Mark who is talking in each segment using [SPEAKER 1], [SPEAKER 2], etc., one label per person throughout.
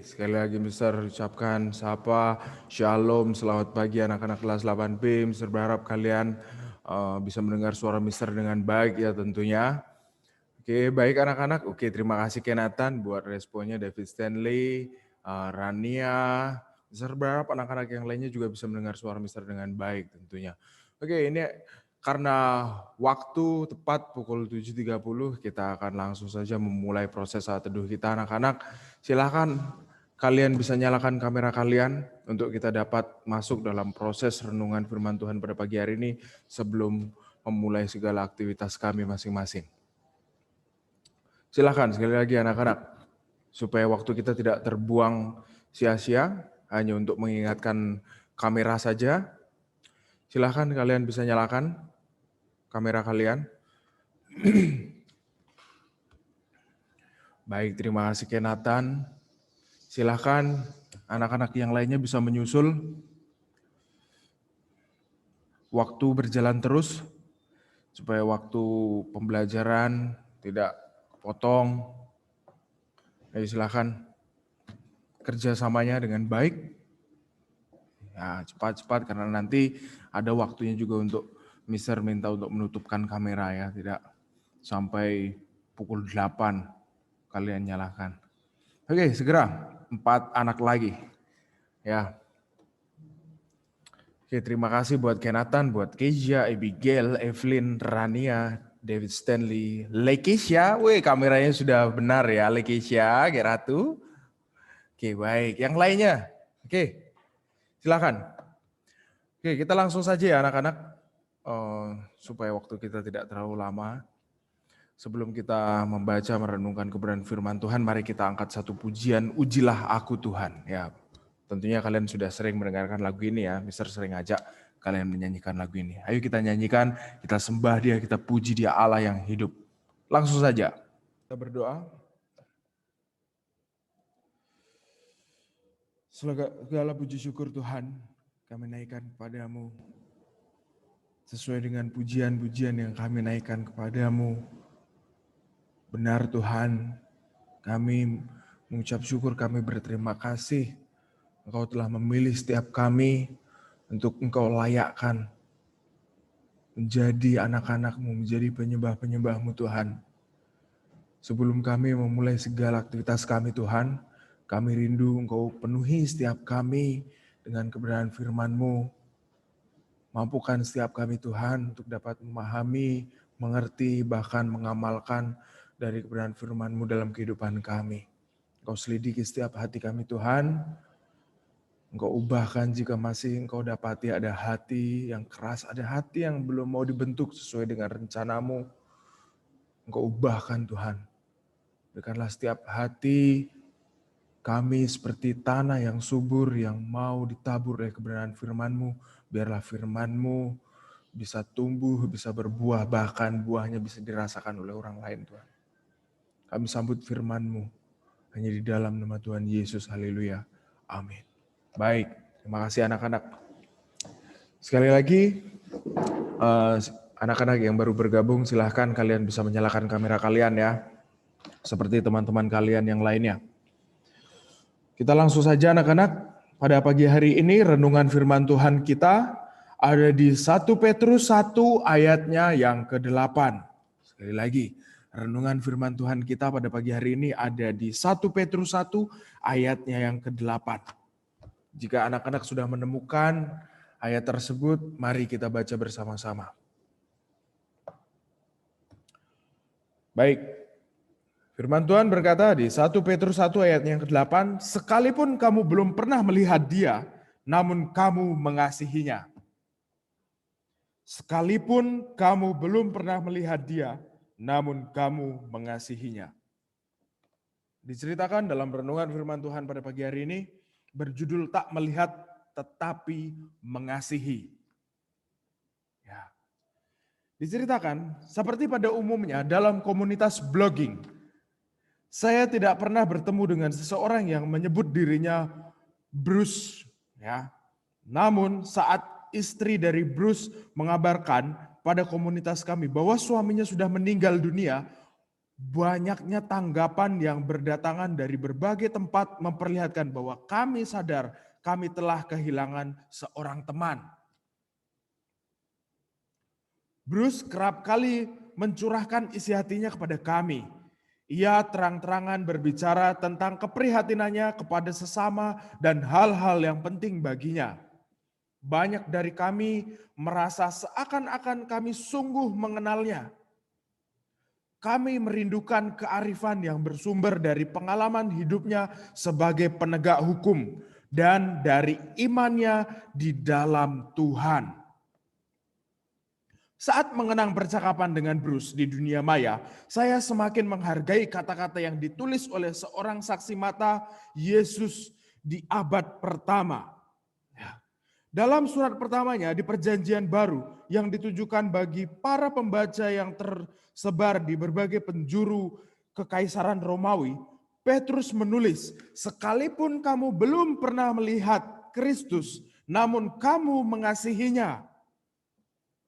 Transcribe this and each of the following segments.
[SPEAKER 1] Sekali lagi Mister ucapkan sapa, shalom, selamat pagi anak-anak kelas 8B. Mister berharap kalian bisa mendengar suara Mister dengan baik ya tentunya. Oke, baik anak-anak. Oke, terima kasih Kenatan buat responnya, David Stanley, Rania. Mister berharap anak-anak yang lainnya juga bisa mendengar suara Mister dengan baik tentunya. Oke, ini karena waktu tepat pukul 7.30 kita akan langsung saja memulai proses saat teduh kita anak-anak. Silakan kalian bisa nyalakan kamera kalian untuk kita dapat masuk dalam proses renungan firman Tuhan pada pagi hari ini sebelum memulai segala aktivitas kami masing-masing. Silakan sekali lagi anak-anak, supaya waktu kita tidak terbuang sia-sia, hanya untuk mengingatkan kamera saja. Silakan kalian bisa nyalakan kamera kalian. Baik, terima kasih Kenatan. Silakan anak-anak yang lainnya bisa menyusul. Waktu berjalan terus, supaya waktu pembelajaran tidak potong. Ayo silakan kerjasamanya dengan baik. Ya, cepat-cepat karena nanti ada waktunya juga untuk Mister minta untuk menutupkan kamera ya, tidak sampai pukul 8 kalian nyalakan. Oke, segera 4 anak lagi. Ya. Oke, terima kasih buat Kenatan, buat Keisha, Abigail, Evelyn, Rania, David Stanley, Lekisha. Wih, kameranya sudah benar ya, Lekisha, Geratu. Oke, baik. Yang lainnya. Oke, silakan. Oke, kita langsung saja ya anak-anak. Supaya waktu kita tidak terlalu lama. Sebelum kita membaca merenungkan kebenaran firman Tuhan, mari kita angkat satu pujian, Ujilah Aku Tuhan. Ya, tentunya kalian sudah sering mendengarkan lagu ini ya, Mister sering ajak kalian menyanyikan lagu ini. Ayo kita nyanyikan, kita sembah dia, kita puji dia Allah yang hidup. Langsung saja, kita berdoa. Segala puji syukur Tuhan, kami naikkan kepadamu. Sesuai dengan pujian-pujian yang kami naikkan kepadamu. Benar Tuhan, kami mengucap syukur, kami berterima kasih. Engkau telah memilih setiap kami untuk Engkau layakkan menjadi anak-anak-Mu, menjadi penyembah-penyembah-Mu Tuhan. Sebelum kami memulai segala aktivitas kami Tuhan, kami rindu Engkau penuhi setiap kami dengan kebenaran firman-Mu. Mampukan setiap kami Tuhan untuk dapat memahami, mengerti, bahkan mengamalkan dari kebenaran firman-Mu dalam kehidupan kami. Engkau selidiki setiap hati kami Tuhan. Engkau ubahkan jika masih Engkau dapati ada hati yang keras, ada hati yang belum mau dibentuk sesuai dengan rencana-Mu. Engkau ubahkan Tuhan. Berikanlah setiap hati kami seperti tanah yang subur yang mau ditabur oleh kebenaran firman-Mu. Biarlah firman-Mu bisa tumbuh, bisa berbuah, bahkan buahnya bisa dirasakan oleh orang lain Tuhan. Kami sambut firman-Mu hanya di dalam nama Tuhan Yesus. Haleluya. Amin. Baik, terima kasih anak-anak. Sekali lagi, anak-anak yang baru bergabung silahkan kalian bisa menyalakan kamera kalian ya. Seperti teman-teman kalian yang lainnya. Kita langsung saja anak-anak. Pada pagi hari ini renungan firman Tuhan kita ada di 1 Petrus 1 ayatnya yang ke-8. Sekali lagi, renungan firman Tuhan kita pada pagi hari ini ada di 1 Petrus 1 ayatnya yang ke-8. Jika anak-anak sudah menemukan ayat tersebut, mari kita baca bersama-sama. Baik. Firman Tuhan berkata di 1 Petrus 1 ayat yang ke-8, sekalipun kamu belum pernah melihat dia, namun kamu mengasihinya. Sekalipun kamu belum pernah melihat dia, namun kamu mengasihinya. Diceritakan dalam renungan firman Tuhan pada pagi hari ini, berjudul tak melihat tetapi mengasihi. Ya. Diceritakan seperti pada umumnya dalam komunitas blogging, saya tidak pernah bertemu dengan seseorang yang menyebut dirinya Bruce. Ya. Namun saat istri dari Bruce mengabarkan pada komunitas kami bahwa suaminya sudah meninggal dunia, Banyaknya tanggapan yang berdatangan dari berbagai tempat memperlihatkan bahwa kami sadar kami telah kehilangan seorang teman. Bruce kerap kali mencurahkan isi hatinya kepada kami. Ia terang-terangan berbicara tentang keprihatinannya kepada sesama dan hal-hal yang penting baginya. Banyak dari kami merasa seakan-akan kami sungguh mengenalnya. Kami merindukan kearifan yang bersumber dari pengalaman hidupnya sebagai penegak hukum dan dari imannya di dalam Tuhan. Saat mengenang percakapan dengan Bruce di dunia maya, saya semakin menghargai kata-kata yang ditulis oleh seorang saksi mata Yesus di abad pertama. Ya. Dalam surat pertamanya di Perjanjian Baru yang ditujukan bagi para pembaca yang tersebar di berbagai penjuru kekaisaran Romawi, Petrus menulis, "Sekalipun kamu belum pernah melihat Kristus, namun kamu mengasihinya."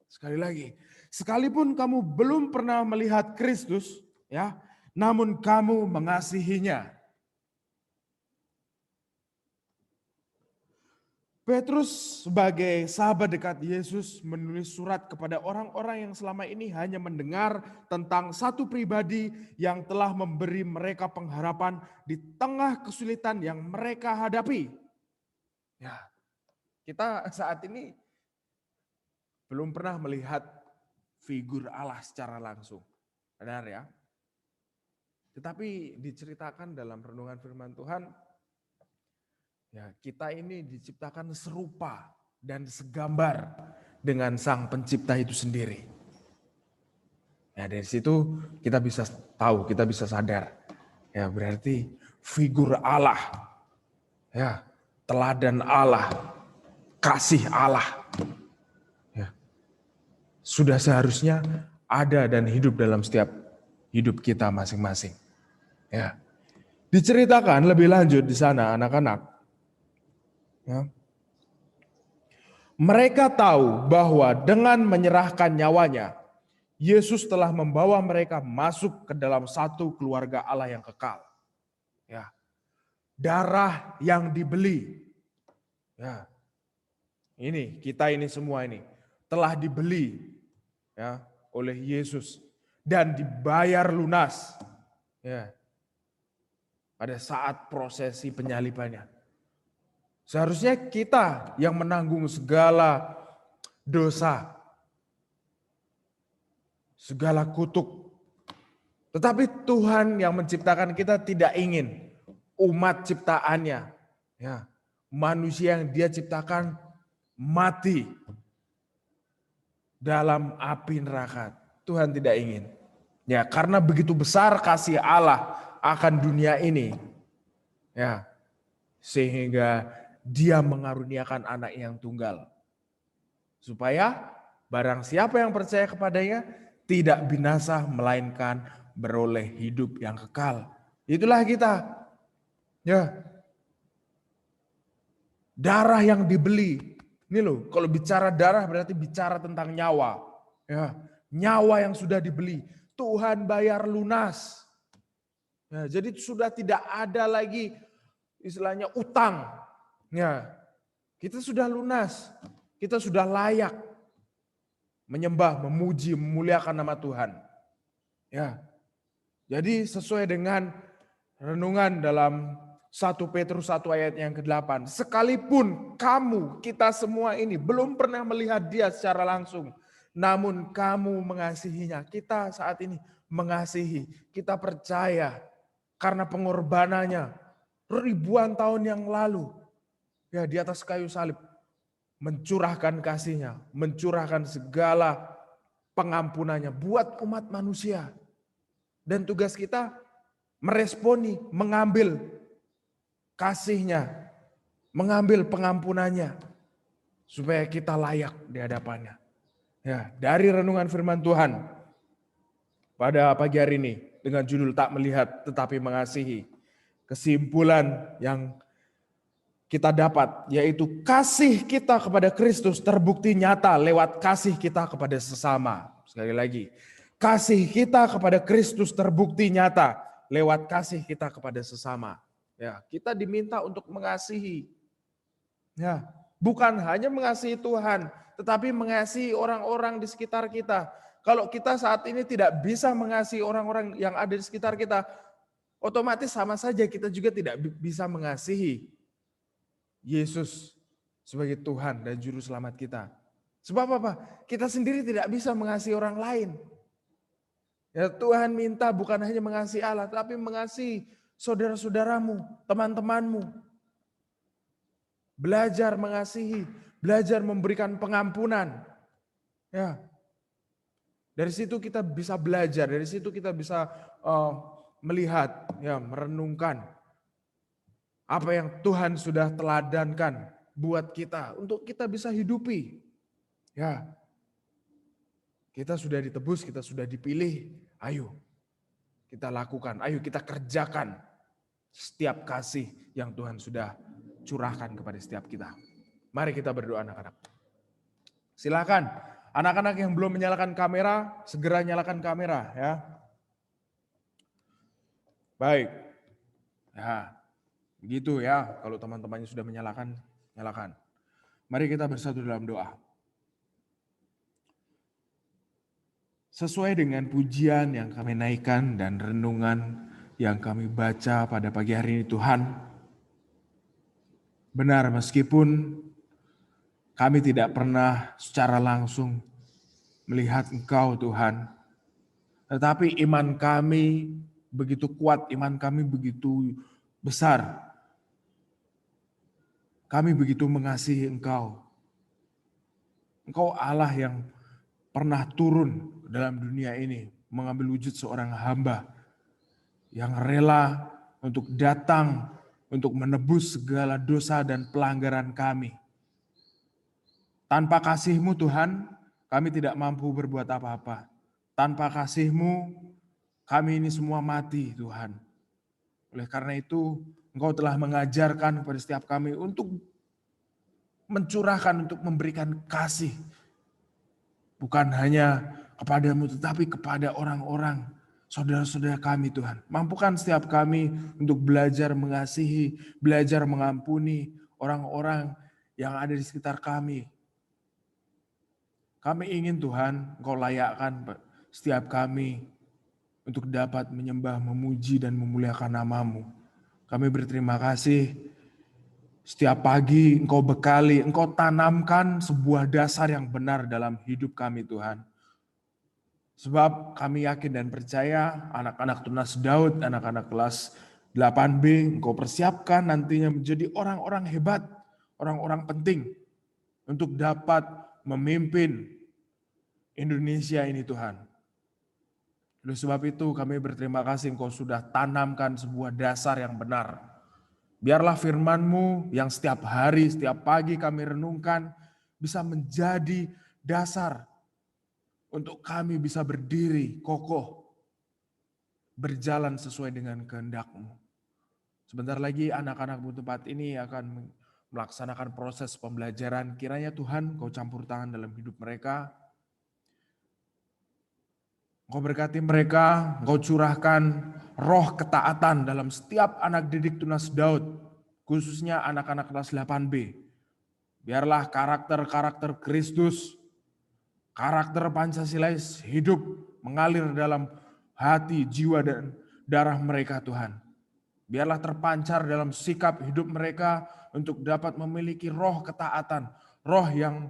[SPEAKER 1] Sekali lagi, sekalipun kamu belum pernah melihat Kristus, ya, namun kamu mengasihinya. Petrus sebagai sahabat dekat Yesus menulis surat kepada orang-orang yang selama ini hanya mendengar tentang satu pribadi yang telah memberi mereka pengharapan di tengah kesulitan yang mereka hadapi. Ya, kita saat ini belum pernah melihat figur Allah secara langsung. Benar ya? Tetapi diceritakan dalam renungan firman Tuhan, ya, kita ini diciptakan serupa dan segambar dengan Sang Pencipta itu sendiri. Ya, dari situ kita bisa tahu, kita bisa sadar. Ya, berarti figur Allah, ya, teladan Allah, kasih Allah, ya, sudah seharusnya ada dan hidup dalam setiap hidup kita masing-masing. Ya. Diceritakan lebih lanjut di sana anak-anak. Ya. Mereka tahu bahwa dengan menyerahkan nyawanya, Yesus telah membawa mereka masuk ke dalam satu keluarga Allah yang kekal. Ya. Darah yang dibeli. Ya. Ini, kita ini semua ini telah dibeli, ya, oleh Yesus dan dibayar lunas. Ya. Pada saat prosesi penyalibannya. Seharusnya kita yang menanggung segala dosa, segala kutuk. Tetapi Tuhan yang menciptakan kita tidak ingin umat ciptaannya, ya, manusia yang Dia ciptakan mati dalam api neraka. Tuhan tidak ingin. Ya, karena begitu besar kasih Allah akan dunia ini, ya, sehingga Dia mengaruniakan anak yang tunggal, supaya barang siapa yang percaya kepadanya tidak binasa melainkan beroleh hidup yang kekal. Itulah kita, ya, darah yang dibeli. Ini loh, kalau bicara darah berarti bicara tentang nyawa, ya, nyawa yang sudah dibeli. Tuhan bayar lunas. Ya, jadi sudah tidak ada lagi istilahnya utang. Ya, kita sudah lunas, kita sudah layak menyembah, memuji, memuliakan nama Tuhan. Ya, jadi sesuai dengan renungan dalam 1 Petrus 1 ayat yang ke-8. Sekalipun kamu, kita semua ini belum pernah melihat Dia secara langsung, namun kamu mengasihinya. Kita saat ini mengasihi, kita percaya karena pengorbanannya ribuan tahun yang lalu, ya, di atas kayu salib, mencurahkan kasih-Nya, mencurahkan segala pengampunannya buat umat manusia. Dan tugas kita meresponi, mengambil kasih-Nya, mengambil pengampunannya, supaya kita layak di hadapannya. Ya, dari renungan firman Tuhan pada pagi hari ini dengan judul Tak Melihat Tetapi Mengasihi, kesimpulan yang kita dapat yaitu kasih kita kepada Kristus terbukti nyata lewat kasih kita kepada sesama. Sekali lagi, Kasih kita kepada Kristus terbukti nyata lewat kasih kita kepada sesama. Ya, kita diminta untuk mengasihi. Ya, bukan hanya mengasihi Tuhan, tetapi mengasihi orang-orang di sekitar kita. Kalau kita saat ini tidak bisa mengasihi orang-orang yang ada di sekitar kita, otomatis sama saja kita juga tidak bisa mengasihi Yesus sebagai Tuhan dan Juru Selamat kita. Sebab apa? Kita sendiri tidak bisa mengasihi orang lain. Ya, Tuhan minta bukan hanya mengasihi Allah, tapi mengasihi saudara-saudaramu, teman-temanmu. Belajar mengasihi, belajar memberikan pengampunan. Ya. Dari situ kita bisa belajar, dari situ kita bisa melihat, ya, merenungkan apa yang Tuhan sudah teladankan buat kita untuk kita bisa hidupi. Ya. Kita sudah ditebus, kita sudah dipilih. Ayo kita lakukan, ayo kita kerjakan setiap kasih yang Tuhan sudah curahkan kepada setiap kita. Mari kita berdoa anak-anak. Silakan anak-anak yang belum menyalakan kamera, segera nyalakan kamera ya. Baik. Ya, begitu ya. Kalau teman-temannya sudah menyalakan, nyalakan. Mari kita bersatu dalam doa. Sesuai dengan pujian yang kami naikkan dan renungan yang kami baca pada pagi hari ini Tuhan, benar meskipun kami tidak pernah secara langsung melihat Engkau Tuhan, tetapi iman kami begitu kuat, iman kami begitu besar. Kami begitu mengasihi Engkau. Engkau Allah yang pernah turun dalam dunia ini, mengambil wujud seorang hamba yang rela untuk datang untuk menebus segala dosa dan pelanggaran kami. Tanpa kasih-Mu Tuhan, kami tidak mampu berbuat apa-apa. Tanpa kasih-Mu, kami ini semua mati Tuhan. Oleh karena itu, Engkau telah mengajarkan kepada setiap kami untuk mencurahkan, untuk memberikan kasih. Bukan hanya kepadamu, tetapi kepada orang-orang, saudara-saudara kami Tuhan. Mampukan setiap kami untuk belajar mengasihi, belajar mengampuni orang-orang yang ada di sekitar kami. Kami ingin Tuhan, Engkau layakkan setiap kami untuk dapat menyembah, memuji, dan memuliakan nama-Mu. Kami berterima kasih. Setiap pagi Engkau bekali, Engkau tanamkan sebuah dasar yang benar dalam hidup kami Tuhan. Sebab kami yakin dan percaya anak-anak Tunas Daud, anak-anak kelas 8B, Engkau persiapkan nantinya menjadi orang-orang hebat, orang-orang penting untuk dapat memimpin Indonesia ini Tuhan. Oleh sebab itu kami berterima kasih Engkau sudah tanamkan sebuah dasar yang benar. Biarlah firman-Mu yang setiap hari, setiap pagi kami renungkan bisa menjadi dasar untuk kami bisa berdiri kokoh, berjalan sesuai dengan kehendak-Mu. Sebentar lagi anak-anak tempat ini akan melaksanakan proses pembelajaran. Kiranya Tuhan Kau campur tangan dalam hidup mereka. Engkau berkati mereka, Engkau curahkan roh ketaatan dalam setiap anak didik Tunas Daud, khususnya anak-anak kelas 8B. Biarlah karakter-karakter Kristus, karakter Pancasilais hidup mengalir dalam hati, jiwa, dan darah mereka Tuhan. Biarlah terpancar dalam sikap hidup mereka untuk dapat memiliki roh ketaatan, roh yang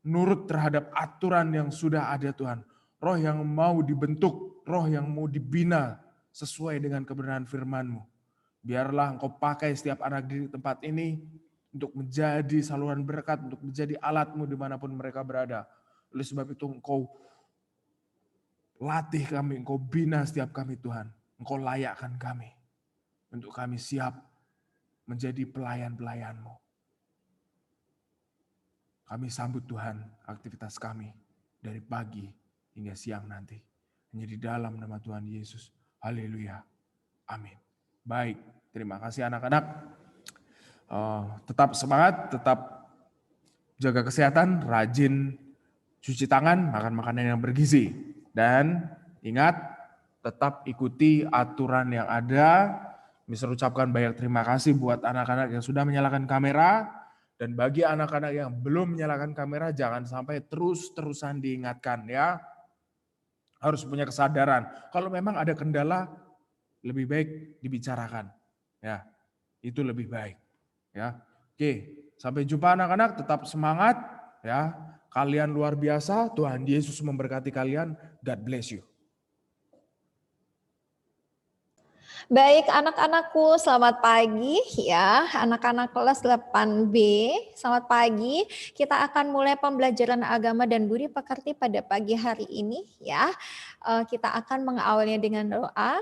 [SPEAKER 1] nurut terhadap aturan yang sudah ada Tuhan. Roh yang mau dibentuk, roh yang mau dibina sesuai dengan kebenaran firman-Mu. Biarlah Engkau pakai setiap anak di tempat ini untuk menjadi saluran berkat, untuk menjadi alat-Mu dimanapun mereka berada. Oleh sebab itu Engkau latih kami, Engkau bina setiap kami Tuhan. Engkau layakkan kami untuk kami siap menjadi pelayan-pelayan-Mu. Kami sambut Tuhan aktivitas kami dari pagi hingga siang nanti. Hanya di dalam nama Tuhan Yesus. Haleluya. Amin. Baik, terima kasih anak-anak. Tetap semangat, tetap jaga kesehatan, rajin cuci tangan, makan makanan yang bergizi. Dan ingat, tetap ikuti aturan yang ada. Mister ucapkan banyak terima kasih buat anak-anak yang sudah menyalakan kamera. Dan bagi anak-anak yang belum menyalakan kamera, jangan sampai terus-terusan diingatkan ya. Harus punya kesadaran. Kalau memang ada kendala, lebih baik dibicarakan. Ya, itu lebih baik. Ya, oke. Sampai jumpa anak-anak. Tetap semangat. Ya, kalian luar biasa. Tuhan Yesus memberkati kalian. God bless you.
[SPEAKER 2] Baik anak-anakku, selamat pagi ya, anak-anak kelas 8B, selamat pagi. Kita akan mulai pembelajaran agama dan budi pekerti pada pagi hari ini ya. Kita akan mengawalnya dengan doa.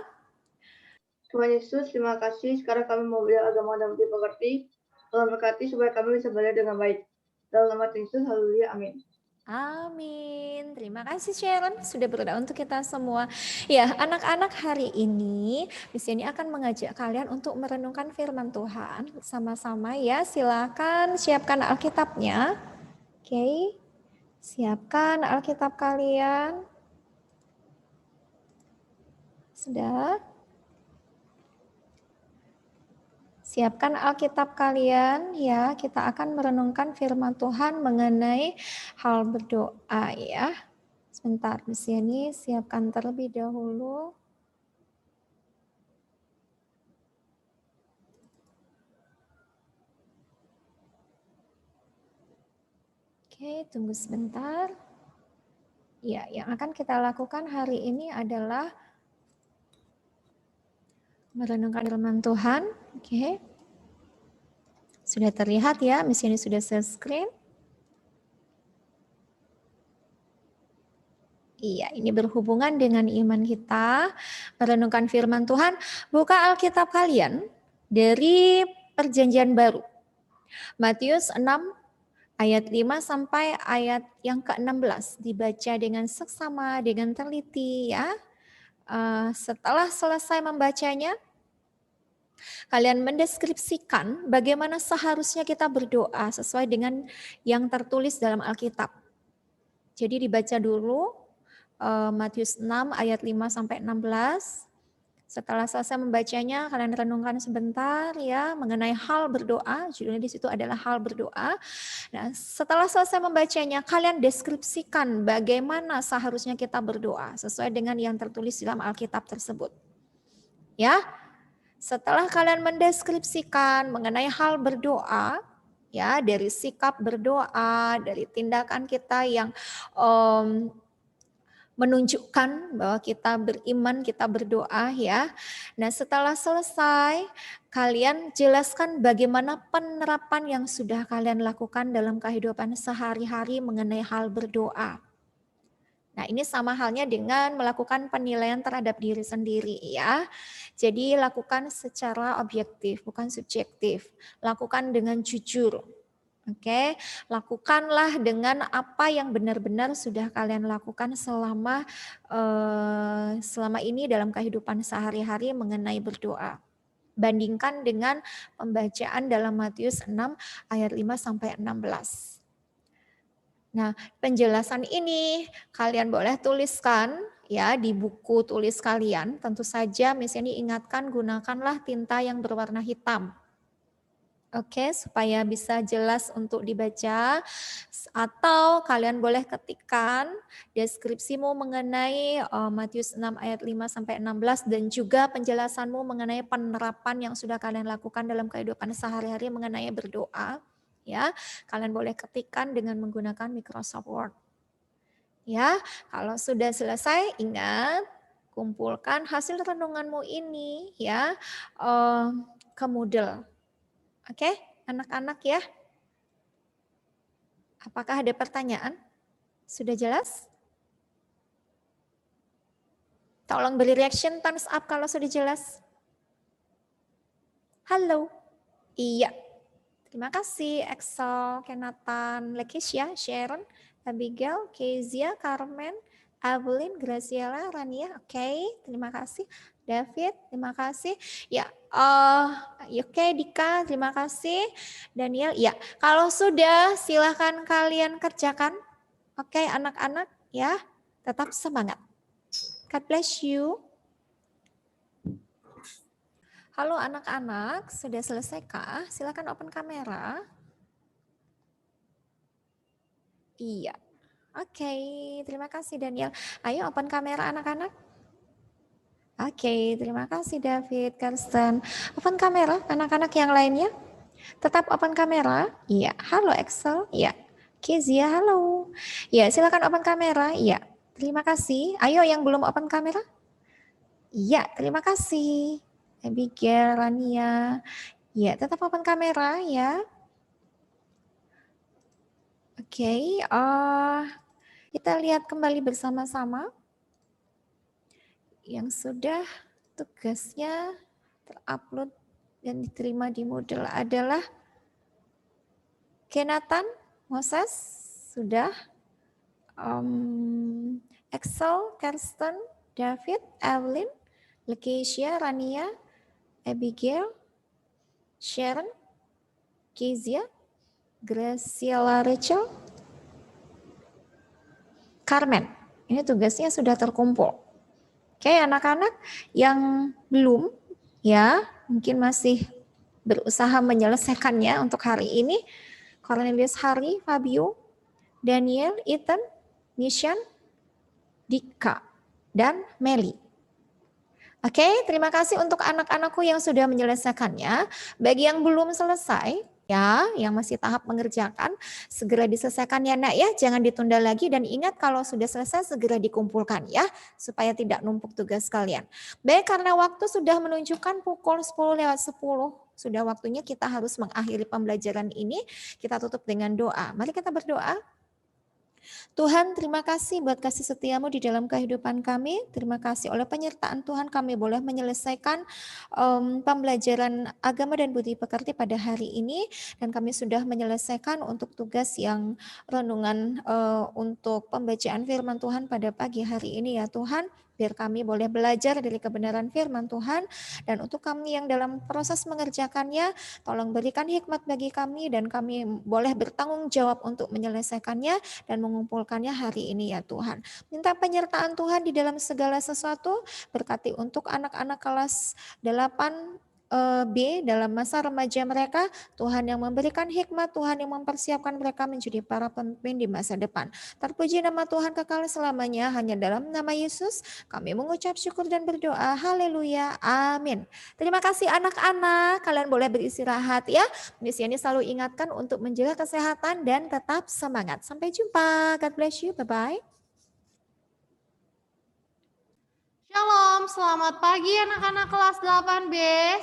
[SPEAKER 3] Tuhan Yesus, terima kasih. Sekarang kami mau belajar agama dan budi pekerti. Tolong berkati supaya kami bisa belajar dengan baik. Dalam nama Tuhan Yesus, haleluya, amin.
[SPEAKER 2] Amin. Terima kasih Sharon sudah berdoa untuk kita semua. Ya, anak-anak hari ini di sini akan mengajak kalian untuk merenungkan firman Tuhan sama-sama ya. Silakan siapkan Alkitabnya. Oke. Siapkan Alkitab kalian. Sudah? Siapkan Alkitab kalian ya, kita akan merenungkan firman Tuhan mengenai hal berdoa ya. Sebentar di sini siapkan terlebih dahulu. Oke, tunggu sebentar. Ya, yang akan kita lakukan hari ini adalah merenungkan firman Tuhan. Oke. Sudah terlihat ya, di sini sudah share screen. Iya, ini berhubungan dengan iman kita, merenungkan firman Tuhan. Buka Alkitab kalian dari Perjanjian Baru. Matius 6 ayat 5 sampai ayat yang ke-16 dibaca dengan seksama, dengan teliti ya. Setelah selesai membacanya, kalian mendeskripsikan bagaimana seharusnya kita berdoa sesuai dengan yang tertulis dalam Alkitab. Jadi dibaca dulu Matius 6 ayat 5 sampai 16. Setelah selesai membacanya, kalian renungkan sebentar ya mengenai hal berdoa. Judulnya di situ adalah hal berdoa. Nah, setelah selesai membacanya, kalian deskripsikan bagaimana seharusnya kita berdoa sesuai dengan yang tertulis dalam Alkitab tersebut. Ya, setelah kalian mendeskripsikan mengenai hal berdoa, ya dari sikap berdoa, dari tindakan kita yang menunjukkan bahwa kita beriman, kita berdoa ya. Nah, setelah selesai, kalian jelaskan bagaimana penerapan yang sudah kalian lakukan dalam kehidupan sehari-hari mengenai hal berdoa. Nah, ini sama halnya dengan melakukan penilaian terhadap diri sendiri ya. Jadi lakukan secara objektif, bukan subjektif. Lakukan dengan jujur. Oke, lakukanlah dengan apa yang benar-benar sudah kalian lakukan selama ini dalam kehidupan sehari-hari mengenai berdoa. Bandingkan dengan pembacaan dalam Matius 6 ayat 5 sampai 16. Nah, penjelasan ini kalian boleh tuliskan ya di buku tulis kalian. Tentu saja misalnya ingatkan gunakanlah tinta yang berwarna hitam. Oke, supaya bisa jelas untuk dibaca, atau kalian boleh ketikkan deskripsimu mengenai Matius 6 ayat 5 sampai 16 dan juga penjelasanmu mengenai penerapan yang sudah kalian lakukan dalam kehidupan sehari-hari mengenai berdoa. Ya, kalian boleh ketikkan dengan menggunakan Microsoft Word. Ya, kalau sudah selesai ingat kumpulkan hasil renunganmu ini ya ke Moodle. Oke, anak-anak ya. Apakah ada pertanyaan? Sudah jelas? Tolong beri reaction thumbs up kalau sudah jelas. Halo. Iya. Terima kasih Excel, Kenatan, Lekisya, Sharon, Abigail, Kezia, Carmen, Evelyn, Graciela, Rania. Oke, terima kasih. David, terima kasih. Ya, oke Dika, terima kasih. Daniel, ya. Kalau sudah, silahkan kalian kerjakan. Oke, anak-anak, ya, tetap semangat. God bless you. Halo anak-anak, sudah selesaikah? Silakan open kamera. Iya. Oke, terima kasih Daniel. Ayo open kamera anak-anak. Oke, terima kasih David, Karsten. Open kamera anak-anak yang lainnya. Tetap open kamera. Iya. Halo Excel. Iya. Kezia, halo. Iya, silakan open kamera. Iya. Terima kasih. Ayo yang belum open kamera. Iya, terima kasih. Abigail, Rania. Ya, tetap open kamera ya. Oke, kita lihat kembali bersama-sama yang sudah tugasnya terupload dan diterima di Moodle adalah Kenatan, Moses, sudah. Excel, Kirsten, David, Evelyn, Lakeisha, Rania, Abigail, Sharon, Kezia, Graciela Rachel, Carmen. Ini tugasnya sudah terkumpul. Oke, anak-anak yang belum ya, mungkin masih berusaha menyelesaikannya untuk hari ini. Cornelius, Hari, Fabio, Daniel, Ethan, Nishan, Dika, dan Meli. Oke, terima kasih untuk anak-anakku yang sudah menyelesaikannya. Bagi yang belum selesai, ya, yang masih tahap mengerjakan, segera diselesaikan ya nak ya, jangan ditunda lagi dan ingat kalau sudah selesai segera dikumpulkan ya, supaya tidak numpuk tugas kalian. Baik, karena waktu sudah menunjukkan pukul 10:10, sudah waktunya kita harus mengakhiri pembelajaran ini, kita tutup dengan doa. Mari kita berdoa. Tuhan, terima kasih buat kasih setiamu di dalam kehidupan kami. Terima kasih oleh penyertaan Tuhan kami boleh menyelesaikan pembelajaran agama dan budi pekerti pada hari ini. Dan kami sudah menyelesaikan untuk tugas yang renungan untuk pembacaan firman Tuhan pada pagi hari ini ya Tuhan. Biar kami boleh belajar dari kebenaran firman Tuhan. Dan untuk kami yang dalam proses mengerjakannya, tolong berikan hikmat bagi kami dan kami boleh bertanggung jawab untuk menyelesaikannya dan mengumpulkannya hari ini ya Tuhan. Minta penyertaan Tuhan di dalam segala sesuatu, berkati untuk anak-anak kelas 8 B dalam masa remaja mereka, Tuhan yang memberikan hikmat, Tuhan yang mempersiapkan mereka menjadi para pemimpin di masa depan. Terpuji nama Tuhan kekal selamanya, hanya dalam nama Yesus kami mengucap syukur dan berdoa. Haleluya, amin. Terima kasih anak-anak, kalian boleh beristirahat ya. Di sini selalu ingatkan untuk menjaga kesehatan dan tetap semangat. Sampai jumpa, God bless you, bye-bye.
[SPEAKER 4] Shalom, selamat pagi anak-anak kelas 8B.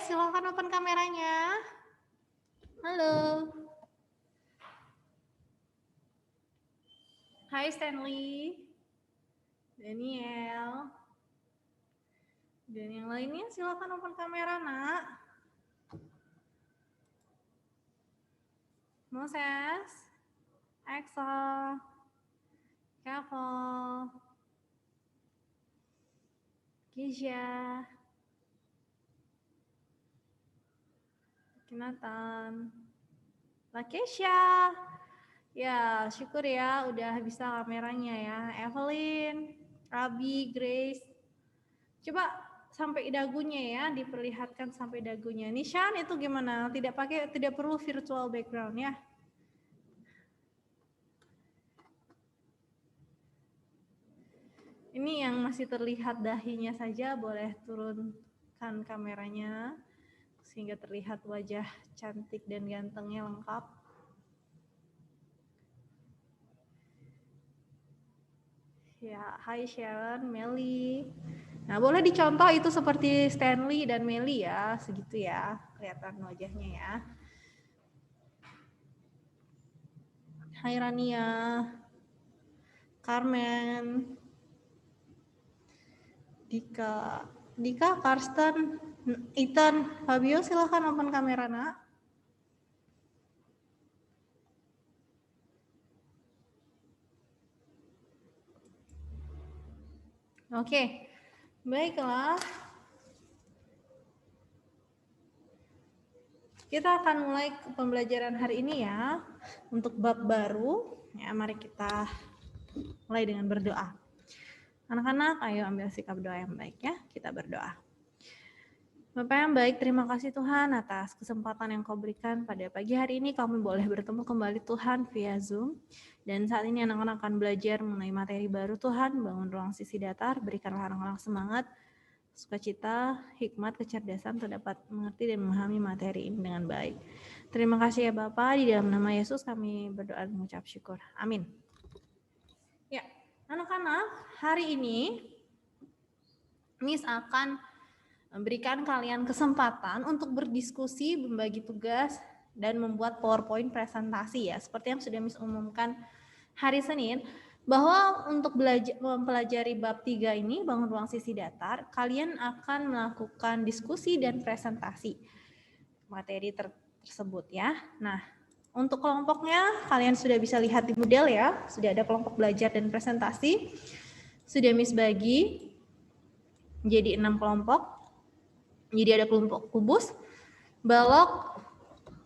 [SPEAKER 4] Silakan open kameranya. Halo. Hai Stanley, Daniel, dan yang lainnya silakan open kamera nak. Moses, Axel, Kavel, Kisha, Kinatan, Lakesha. Ya, syukur ya udah bisa kameranya ya. Evelyn, Rabi, Grace. Coba sampai dagunya ya, diperlihatkan sampai dagunya. Nishan itu gimana? Tidak perlu virtual background ya. Ini yang masih terlihat dahinya saja boleh turunkan kameranya sehingga terlihat wajah cantik dan gantengnya lengkap. Ya, hai Sharon, Meli. Nah, boleh dicontoh itu seperti Stanley dan Meli ya, segitu ya, kelihatan wajahnya ya. Hai Rania, Carmen, Dika, Karsten, Ethan, Fabio, silahkan open kamera nak. Oke, baiklah. Kita akan mulai pembelajaran hari ini ya, untuk bab baru. Ya, mari kita mulai dengan berdoa. Anak-anak, ayo ambil sikap doa yang baik ya. Kita berdoa. Bapak yang baik, terima kasih Tuhan atas kesempatan yang Kau berikan pada pagi hari ini. Kami boleh bertemu kembali Tuhan via Zoom. Dan saat ini anak-anak akan belajar mengenai materi baru Tuhan. Bangun ruang sisi datar, berikanlah anak-anak semangat, sukacita, hikmat, kecerdasan untuk dapat mengerti dan memahami materi ini dengan baik. Terima kasih ya Bapak, di dalam nama Yesus kami berdoa dan mengucap syukur. Amin. Ya, anak-anak, hari ini Miss akan memberikan kalian kesempatan untuk berdiskusi, membagi tugas, dan membuat PowerPoint presentasi ya. Seperti yang sudah Miss umumkan hari Senin, bahwa untuk mempelajari bab 3 ini, bangun ruang sisi datar, kalian akan melakukan diskusi dan presentasi materi tersebut ya. Nah, untuk kelompoknya kalian sudah bisa lihat di model ya, sudah ada kelompok belajar dan presentasi. Sudah Miss bagi menjadi 6 kelompok. Jadi ada kelompok kubus, balok,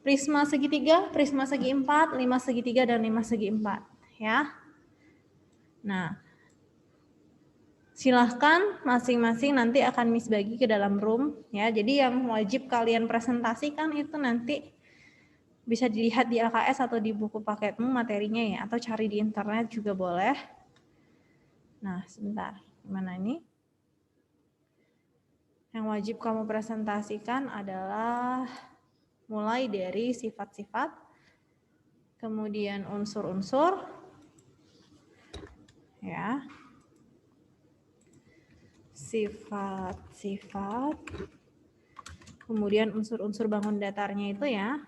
[SPEAKER 4] prisma segitiga, prisma segi 4, 5 segitiga, dan 5 segi 4 ya. Nah, silahkan masing-masing nanti akan Miss bagi ke dalam room ya. Jadi yang wajib kalian presentasikan itu nanti bisa dilihat di LKS atau di buku paketmu materinya ya, atau cari di internet juga boleh. Nah, sebentar, mana ini? Yang wajib kamu presentasikan adalah mulai dari sifat-sifat, kemudian unsur-unsur, ya, sifat-sifat, kemudian unsur-unsur bangun datarnya itu ya.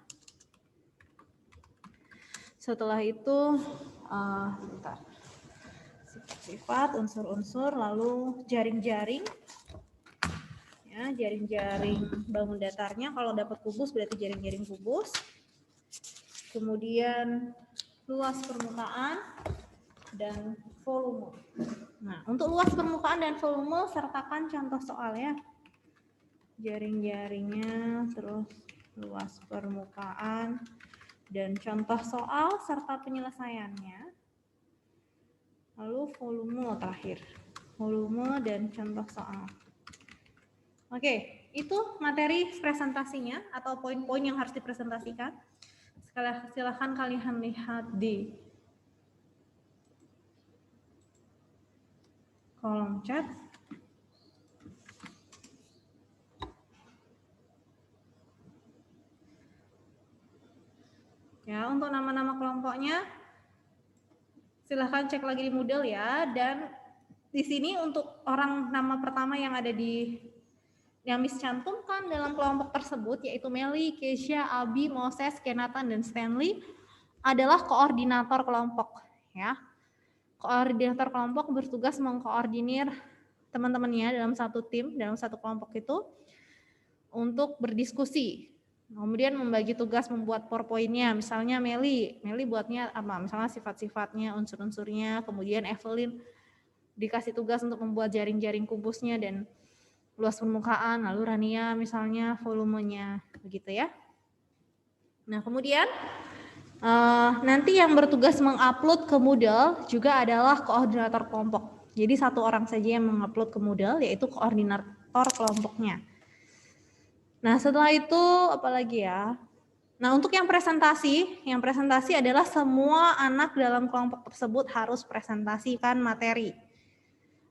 [SPEAKER 4] Setelah itu, sifat-sifat, unsur-unsur, lalu jaring-jaring. Ya, jaring-jaring bangun datarnya, kalau dapat kubus berarti jaring-jaring kubus. Kemudian luas permukaan dan volume. Nah, untuk luas permukaan dan volume sertakan contoh soal ya. Jaring-jaringnya, terus luas permukaan dan contoh soal serta penyelesaiannya. Lalu volume terakhir. Volume dan contoh soal. Oke, itu materi presentasinya atau poin-poin yang harus dipresentasikan. Silahkan kalian lihat di kolom chat. Ya, untuk nama-nama kelompoknya silahkan cek lagi di Moodle ya. Dan di sini untuk orang nama pertama yang ada di yang Miss cantumkan dalam kelompok tersebut, yaitu Meli, Keisha, Abi, Moses, Kenatan, dan Stanley, adalah koordinator kelompok. Ya, koordinator kelompok bertugas mengkoordinir teman-temannya dalam satu tim, dalam satu kelompok itu, untuk berdiskusi. Kemudian membagi tugas membuat PowerPoint-nya. Misalnya Meli buatnya apa? Misalnya sifat-sifatnya, unsur-unsurnya. Kemudian Evelyn dikasih tugas untuk membuat jaring-jaring kubusnya dan luas permukaan, lalu Rania misalnya volumenya, begitu ya. Nah, kemudian nanti yang bertugas mengupload ke Moodle juga adalah koordinator kelompok. Jadi satu orang saja yang mengupload ke Moodle, yaitu koordinator kelompoknya. Nah, setelah itu apalagi ya? Nah, untuk yang presentasi adalah semua anak dalam kelompok tersebut harus presentasikan materi.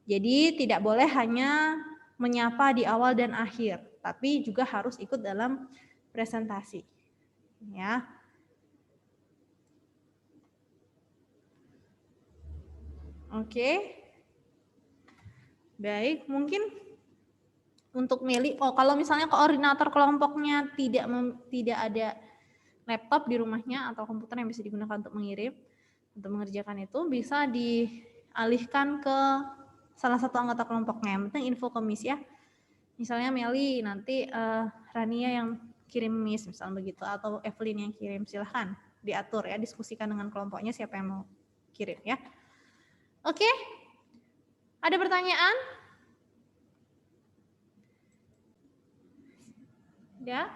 [SPEAKER 4] Jadi tidak boleh hanya menyapa di awal dan akhir, tapi juga harus ikut dalam presentasi. Ya. Oke. Baik, mungkin untuk Meli, kalau misalnya koordinator kelompoknya tidak ada laptop di rumahnya atau komputer yang bisa digunakan untuk mengerjakan itu, bisa dialihkan ke salah satu anggota kelompoknya. Yang penting info ke Miss ya. Misalnya Meli, nanti Rania yang kirim Miss, misalnya begitu, atau Evelyn yang kirim, silahkan diatur ya, diskusikan dengan kelompoknya siapa yang mau kirim ya. Oke, ada pertanyaan? Ya.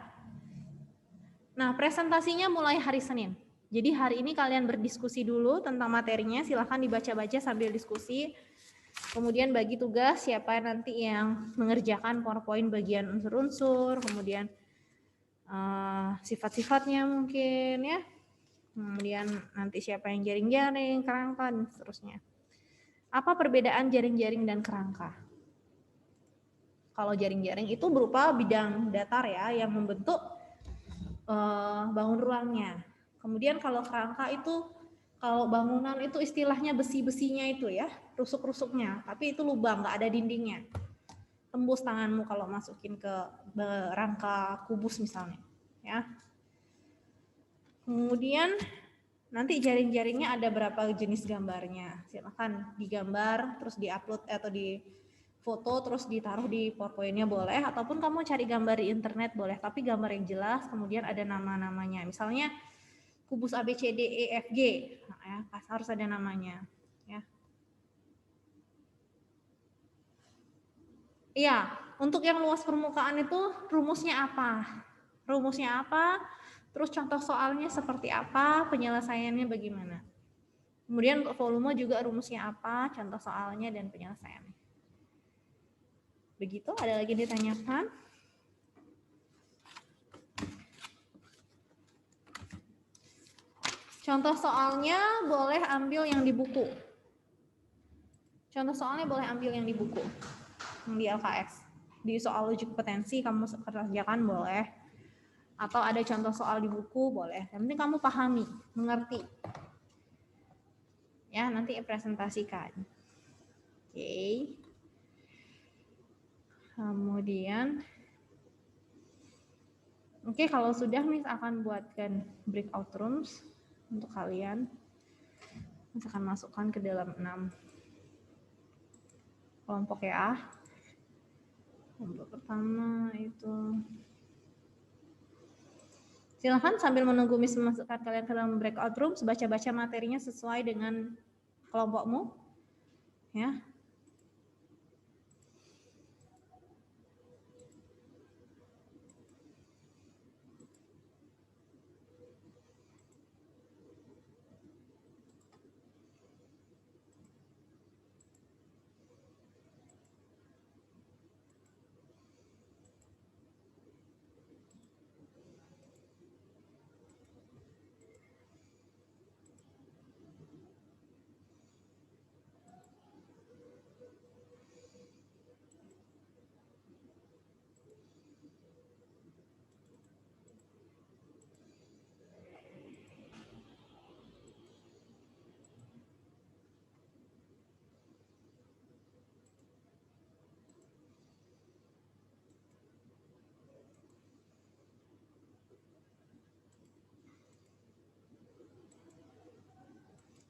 [SPEAKER 4] Nah, presentasinya mulai hari Senin. Jadi hari ini kalian berdiskusi dulu tentang materinya, silahkan dibaca-baca sambil diskusi. Kemudian bagi tugas siapa nanti yang mengerjakan PowerPoint bagian unsur-unsur, kemudian sifat-sifatnya mungkin ya. Kemudian nanti siapa yang jaring-jaring, kerangka, dan seterusnya. Apa perbedaan jaring-jaring dan kerangka? Kalau jaring-jaring itu berupa bidang datar ya, yang membentuk bangun ruangnya. Kemudian kalau kerangka itu, kalau bangunan itu istilahnya besi-besinya itu ya, rusuk-rusuknya, tapi itu lubang, nggak ada dindingnya. Tembus tanganmu kalau masukin ke rangka kubus misalnya. Ya. Kemudian nanti jaring-jaringnya ada berapa jenis gambarnya. Silakan digambar, terus diupload atau di foto, terus ditaruh di PowerPoint-nya boleh, ataupun kamu cari gambar di internet boleh, tapi gambar yang jelas, kemudian ada nama-namanya. Misalnya kubus A, B, C, D, E, F, G, nah, ya, harus ada namanya. Ya. Iya, untuk yang luas permukaan itu rumusnya apa? Rumusnya apa? Terus contoh soalnya seperti apa? Penyelesaiannya bagaimana? Kemudian untuk volume juga rumusnya apa? Contoh soalnya dan penyelesaiannya. Begitu, ada lagi yang ditanyakan? Contoh soalnya boleh ambil yang di buku. Contoh soalnya boleh ambil yang di buku. Yang di LKS. Di soal uji kompetensi kamu kerjakan boleh. Atau ada contoh soal di buku boleh. Yang penting kamu pahami, mengerti. Ya, nanti presentasikan. Oke. Kemudian oke, kalau sudah Miss akan buatkan breakout rooms untuk kalian. Miss akan masukkan ke dalam 6 kelompok ya. Kelompok pertama itu. Silahkan sambil menunggu Miss memasukkan kalian ke dalam breakout rooms, baca-baca materinya sesuai dengan kelompokmu. Ya.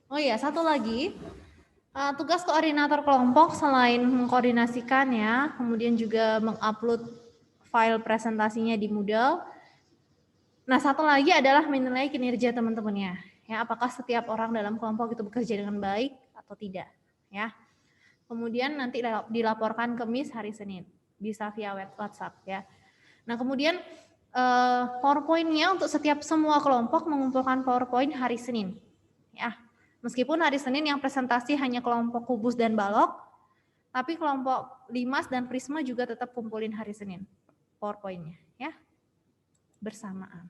[SPEAKER 4] Oh iya, satu lagi. Tugas koordinator kelompok selain mengkoordinasikan ya, kemudian juga mengupload file presentasinya di Moodle. Nah, satu lagi adalah menilai kinerja teman-temannya. Ya, apakah setiap orang dalam kelompok itu bekerja dengan baik atau tidak, ya. Kemudian nanti dilaporkan ke Miss hari Senin, bisa via WhatsApp ya. Nah, kemudian PowerPoint-nya untuk setiap semua kelompok mengumpulkan PowerPoint hari Senin. Ya. Meskipun hari Senin yang presentasi hanya kelompok kubus dan balok, tapi kelompok Limas dan Prisma juga tetap kumpulin hari Senin PowerPoint-nya ya. Bersamaan.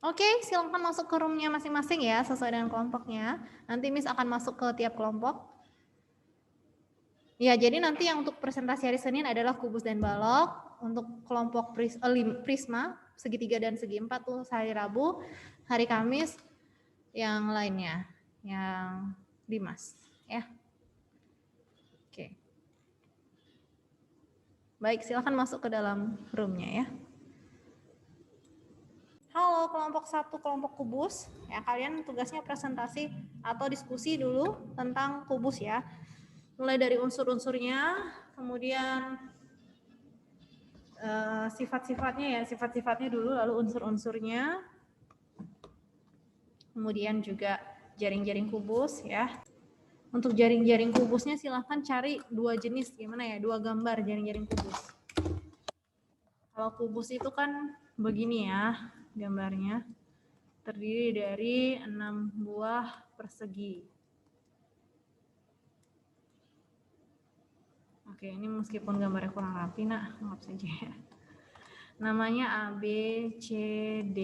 [SPEAKER 4] Oke, silakan masuk ke roomnya masing-masing ya, sesuai dengan kelompoknya. Nanti Miss akan masuk ke tiap kelompok. Ya, jadi nanti yang untuk presentasi hari Senin adalah kubus dan balok. Untuk kelompok Prisma, segitiga dan segi 4 tuh hari Rabu. Hari Kamis yang lainnya, yang Limas. Ya. Oke. Baik, silakan masuk ke dalam roomnya ya. kelompok 1 kelompok kubus, ya kalian tugasnya presentasi atau diskusi dulu tentang kubus ya. Mulai dari unsur-unsurnya, kemudian sifat-sifatnya ya, sifat-sifatnya dulu, lalu unsur-unsurnya, kemudian juga jaring-jaring kubus ya. Untuk jaring-jaring kubusnya silahkan cari 2 jenis, gimana ya, 2 gambar jaring-jaring kubus. Kalau kubus itu kan begini ya gambarnya, terdiri dari 6 buah persegi. Oke, ini meskipun gambarnya kurang rapi, nah, anggap saja ya. Namanya A, B, C, D,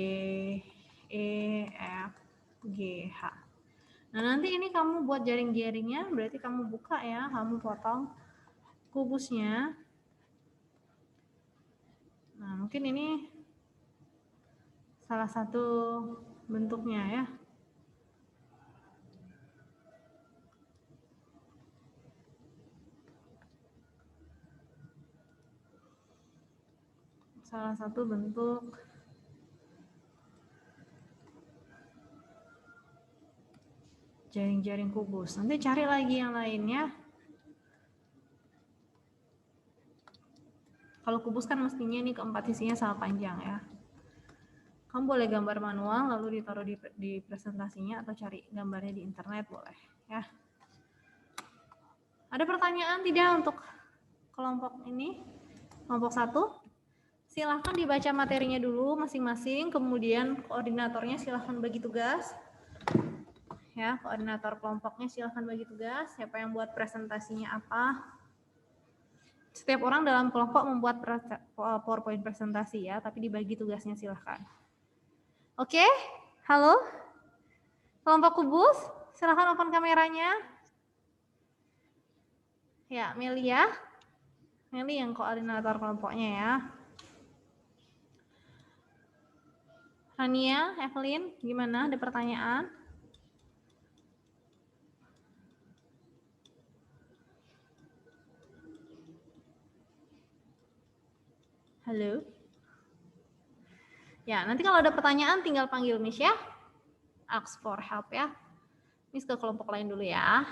[SPEAKER 4] E, F, G, H. Nah, nanti ini kamu buat jaring-jaringnya, berarti kamu buka ya, kamu potong kubusnya. Nah, mungkin ini salah satu bentuknya ya. Salah satu bentuk jaring-jaring kubus. Nanti cari lagi yang lainnya. Kalau kubus kan mestinya ini keempat sisinya sama panjang ya. Kamu boleh gambar manual lalu ditaruh di presentasinya atau cari gambarnya di internet boleh ya. Ada pertanyaan tidak untuk kelompok ini? Kelompok 1? Silahkan dibaca materinya dulu masing-masing, kemudian koordinatornya silahkan bagi tugas. Ya, koordinator kelompoknya silahkan bagi tugas, siapa yang buat presentasinya apa. Setiap orang dalam kelompok membuat PowerPoint presentasi ya, tapi dibagi tugasnya silahkan. Oke, halo? Kelompok kubus, silahkan open kameranya. Ya, Meli ya. Meli yang koordinator kelompoknya ya. Rania, Evelyn, gimana? Ada pertanyaan? Halo? Ya, nanti kalau ada pertanyaan tinggal panggil Miss ya. Ask for help ya. Miss ke kelompok lain dulu ya.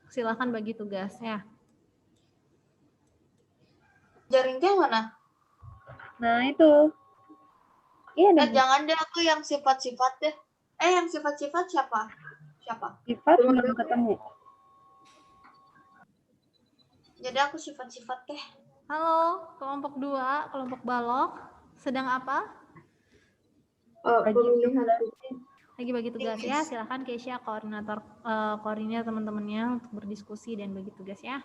[SPEAKER 4] Silahkan bagi tugas ya.
[SPEAKER 3] Jaringnya mana?
[SPEAKER 5] Nah, itu. Iya,
[SPEAKER 3] Nah,
[SPEAKER 5] nih.
[SPEAKER 3] jangan deh, aku yang sifat-sifat deh. Yang sifat-sifat siapa?
[SPEAKER 5] Sifat belum ketemu.
[SPEAKER 3] Jadi aku sifat-sifat deh.
[SPEAKER 4] Halo, kelompok 2, kelompok balok. Sedang apa? Lagi bagi tugas ya. Silahkan Keisha koordinator teman-temannya untuk berdiskusi dan bagi tugas ya.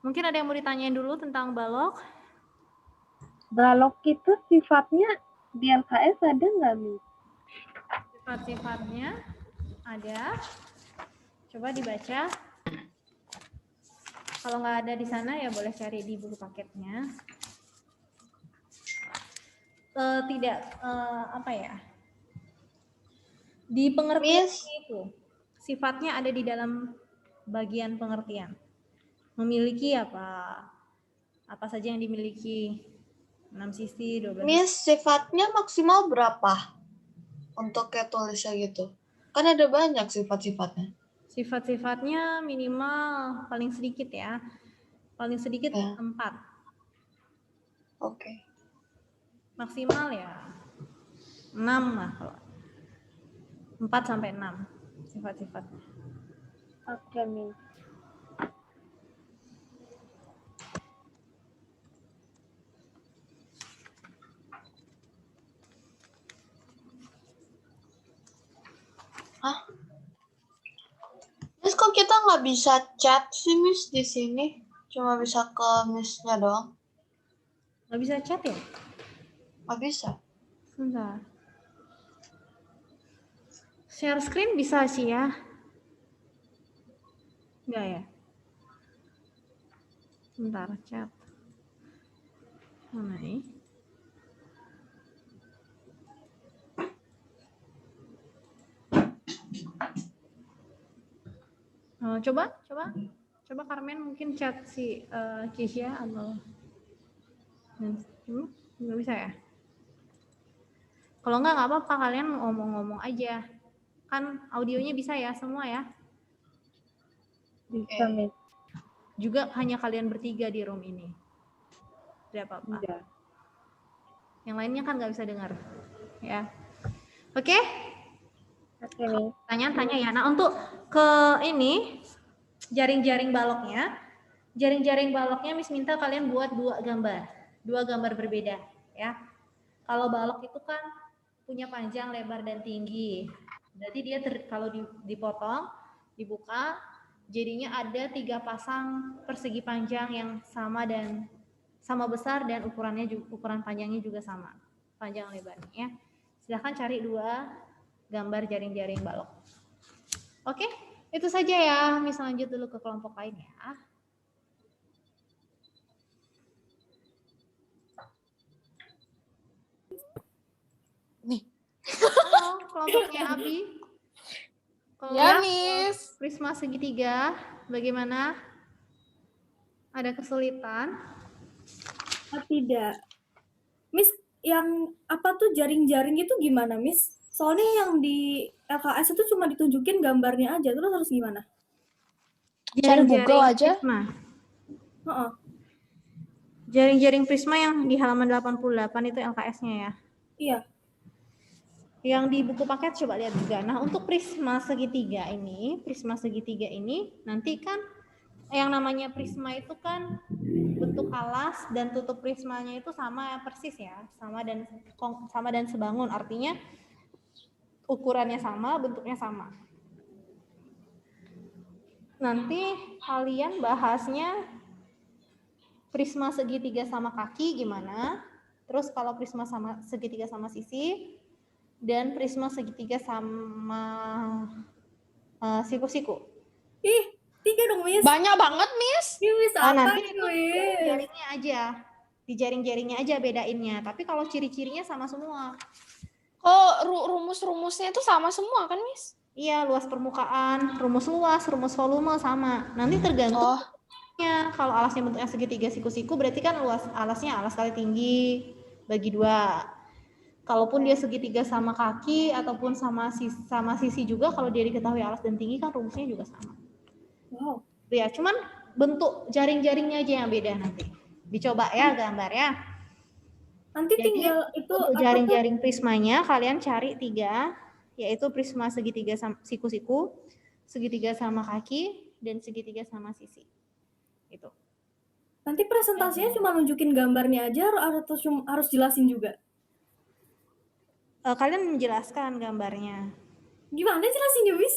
[SPEAKER 4] Mungkin ada yang mau ditanyain dulu tentang balok?
[SPEAKER 5] Balok itu sifatnya di LKS ada nggak, Mi?
[SPEAKER 4] Sifat-sifatnya ada. Coba dibaca. Kalau nggak ada di sana ya boleh cari di buku paketnya. Apa ya? Di pengertian itu sifatnya ada di dalam bagian pengertian. Memiliki apa saja yang dimiliki, 6 sisi, 12
[SPEAKER 3] Miss, sifatnya maksimal berapa? Untuk kayak tulisnya gitu. Kan ada banyak sifat-sifatnya.
[SPEAKER 4] Sifat-sifatnya minimal paling sedikit ya. Paling sedikit 4.
[SPEAKER 3] Oke.
[SPEAKER 4] Maksimal ya 6 lah kalau. 4 sampai 6 sifat-sifatnya.
[SPEAKER 5] Oke, Mi.
[SPEAKER 3] Hah? Miss, kok kita nggak bisa chat sih, Miss, di sini? Cuma bisa ke Miss-nya doang.
[SPEAKER 4] Nggak bisa chat ya?
[SPEAKER 3] Nggak bisa.
[SPEAKER 4] Sebentar. Share screen bisa sih ya? Nggak ya? Sebentar, chat. Mana nih? Coba Carmen mungkin chat si Keisha atau Nggak bisa ya? Kalau nggak apa-apa, kalian ngomong-ngomong aja. Kan audionya bisa ya semua ya?
[SPEAKER 5] Bisa, Miss.
[SPEAKER 4] Juga hanya kalian bertiga di room ini. Tidak apa-apa.
[SPEAKER 5] Iya.
[SPEAKER 4] Yang lainnya kan nggak bisa dengar. Ya. Oke?
[SPEAKER 5] Oke, Miss.
[SPEAKER 4] Tanya-tanya ya. Nah, untuk ke ini jaring-jaring baloknya Miss minta kalian buat 2 gambar berbeda ya. Kalau balok itu kan punya panjang, lebar dan tinggi. Berarti dia kalau dipotong, dibuka, jadinya ada 3 pasang persegi panjang yang sama besar dan ukuran panjangnya juga sama, panjang lebarnya ya. Silahkan cari 2 gambar jaring-jaring balok. Oke, itu saja ya. Miss lanjut dulu ke kelompok lain ya.
[SPEAKER 6] Nih.
[SPEAKER 4] Halo, kelompoknya Abi.
[SPEAKER 6] Ya, Miss.
[SPEAKER 4] Prisma segitiga, bagaimana? Ada kesulitan?
[SPEAKER 7] Tidak. Miss, yang apa tuh jaring-jaring itu gimana, Miss? Soalnya yang di LKS itu cuma ditunjukin gambarnya aja, terus harus gimana?
[SPEAKER 6] Cari Google aja.
[SPEAKER 4] Prisma.
[SPEAKER 7] Heeh.
[SPEAKER 4] Jaring-jaring Prisma yang di halaman 88 itu LKS-nya ya.
[SPEAKER 7] Iya.
[SPEAKER 4] Yang di buku paket coba lihat juga. Nah, untuk prisma segitiga ini nanti kan yang namanya prisma itu kan bentuk alas dan tutup prismanya itu sama persis ya, sama dan sebangun, artinya ukurannya sama, bentuknya sama. Nanti kalian bahasnya prisma segitiga sama kaki gimana, terus kalau prisma segitiga sama sisi, dan prisma segitiga sama siku-siku.
[SPEAKER 7] Ih, 3 dong, Miss.
[SPEAKER 6] Banyak banget, Miss.
[SPEAKER 7] Ih, Miss, apa
[SPEAKER 4] Nanti
[SPEAKER 7] nih,
[SPEAKER 4] itu
[SPEAKER 7] Miss?
[SPEAKER 4] jaringnya aja, di jaring-jaringnya aja bedainnya. Tapi kalau ciri-cirinya sama semua.
[SPEAKER 6] Oh, rumus-rumusnya itu sama semua kan, Miss?
[SPEAKER 4] Iya, luas permukaan, rumus luas, rumus volume sama. Nanti tergantung bentuknya. Kalau alasnya bentuknya segitiga siku-siku, berarti kan luas alasnya alas kali tinggi bagi 2. Kalaupun dia segitiga sama kaki ataupun sama sisi juga, kalau dia diketahui alas dan tinggi kan rumusnya juga sama.
[SPEAKER 7] Wow.
[SPEAKER 4] Ya, cuman bentuk jaring-jaringnya aja yang beda nanti. Dicoba ya gambar ya.
[SPEAKER 7] Nanti
[SPEAKER 4] Jadi,
[SPEAKER 7] tinggal itu
[SPEAKER 4] untuk jaring-jaring prismanya kalian cari 3, yaitu prisma segitiga sama siku-siku, segitiga sama kaki, dan segitiga sama sisi. Itu.
[SPEAKER 7] Nanti presentasinya cuma nunjukin gambarnya aja atau harus jelasin juga?
[SPEAKER 4] Kalian menjelaskan gambarnya.
[SPEAKER 7] Gimana jelasinnya, Miss?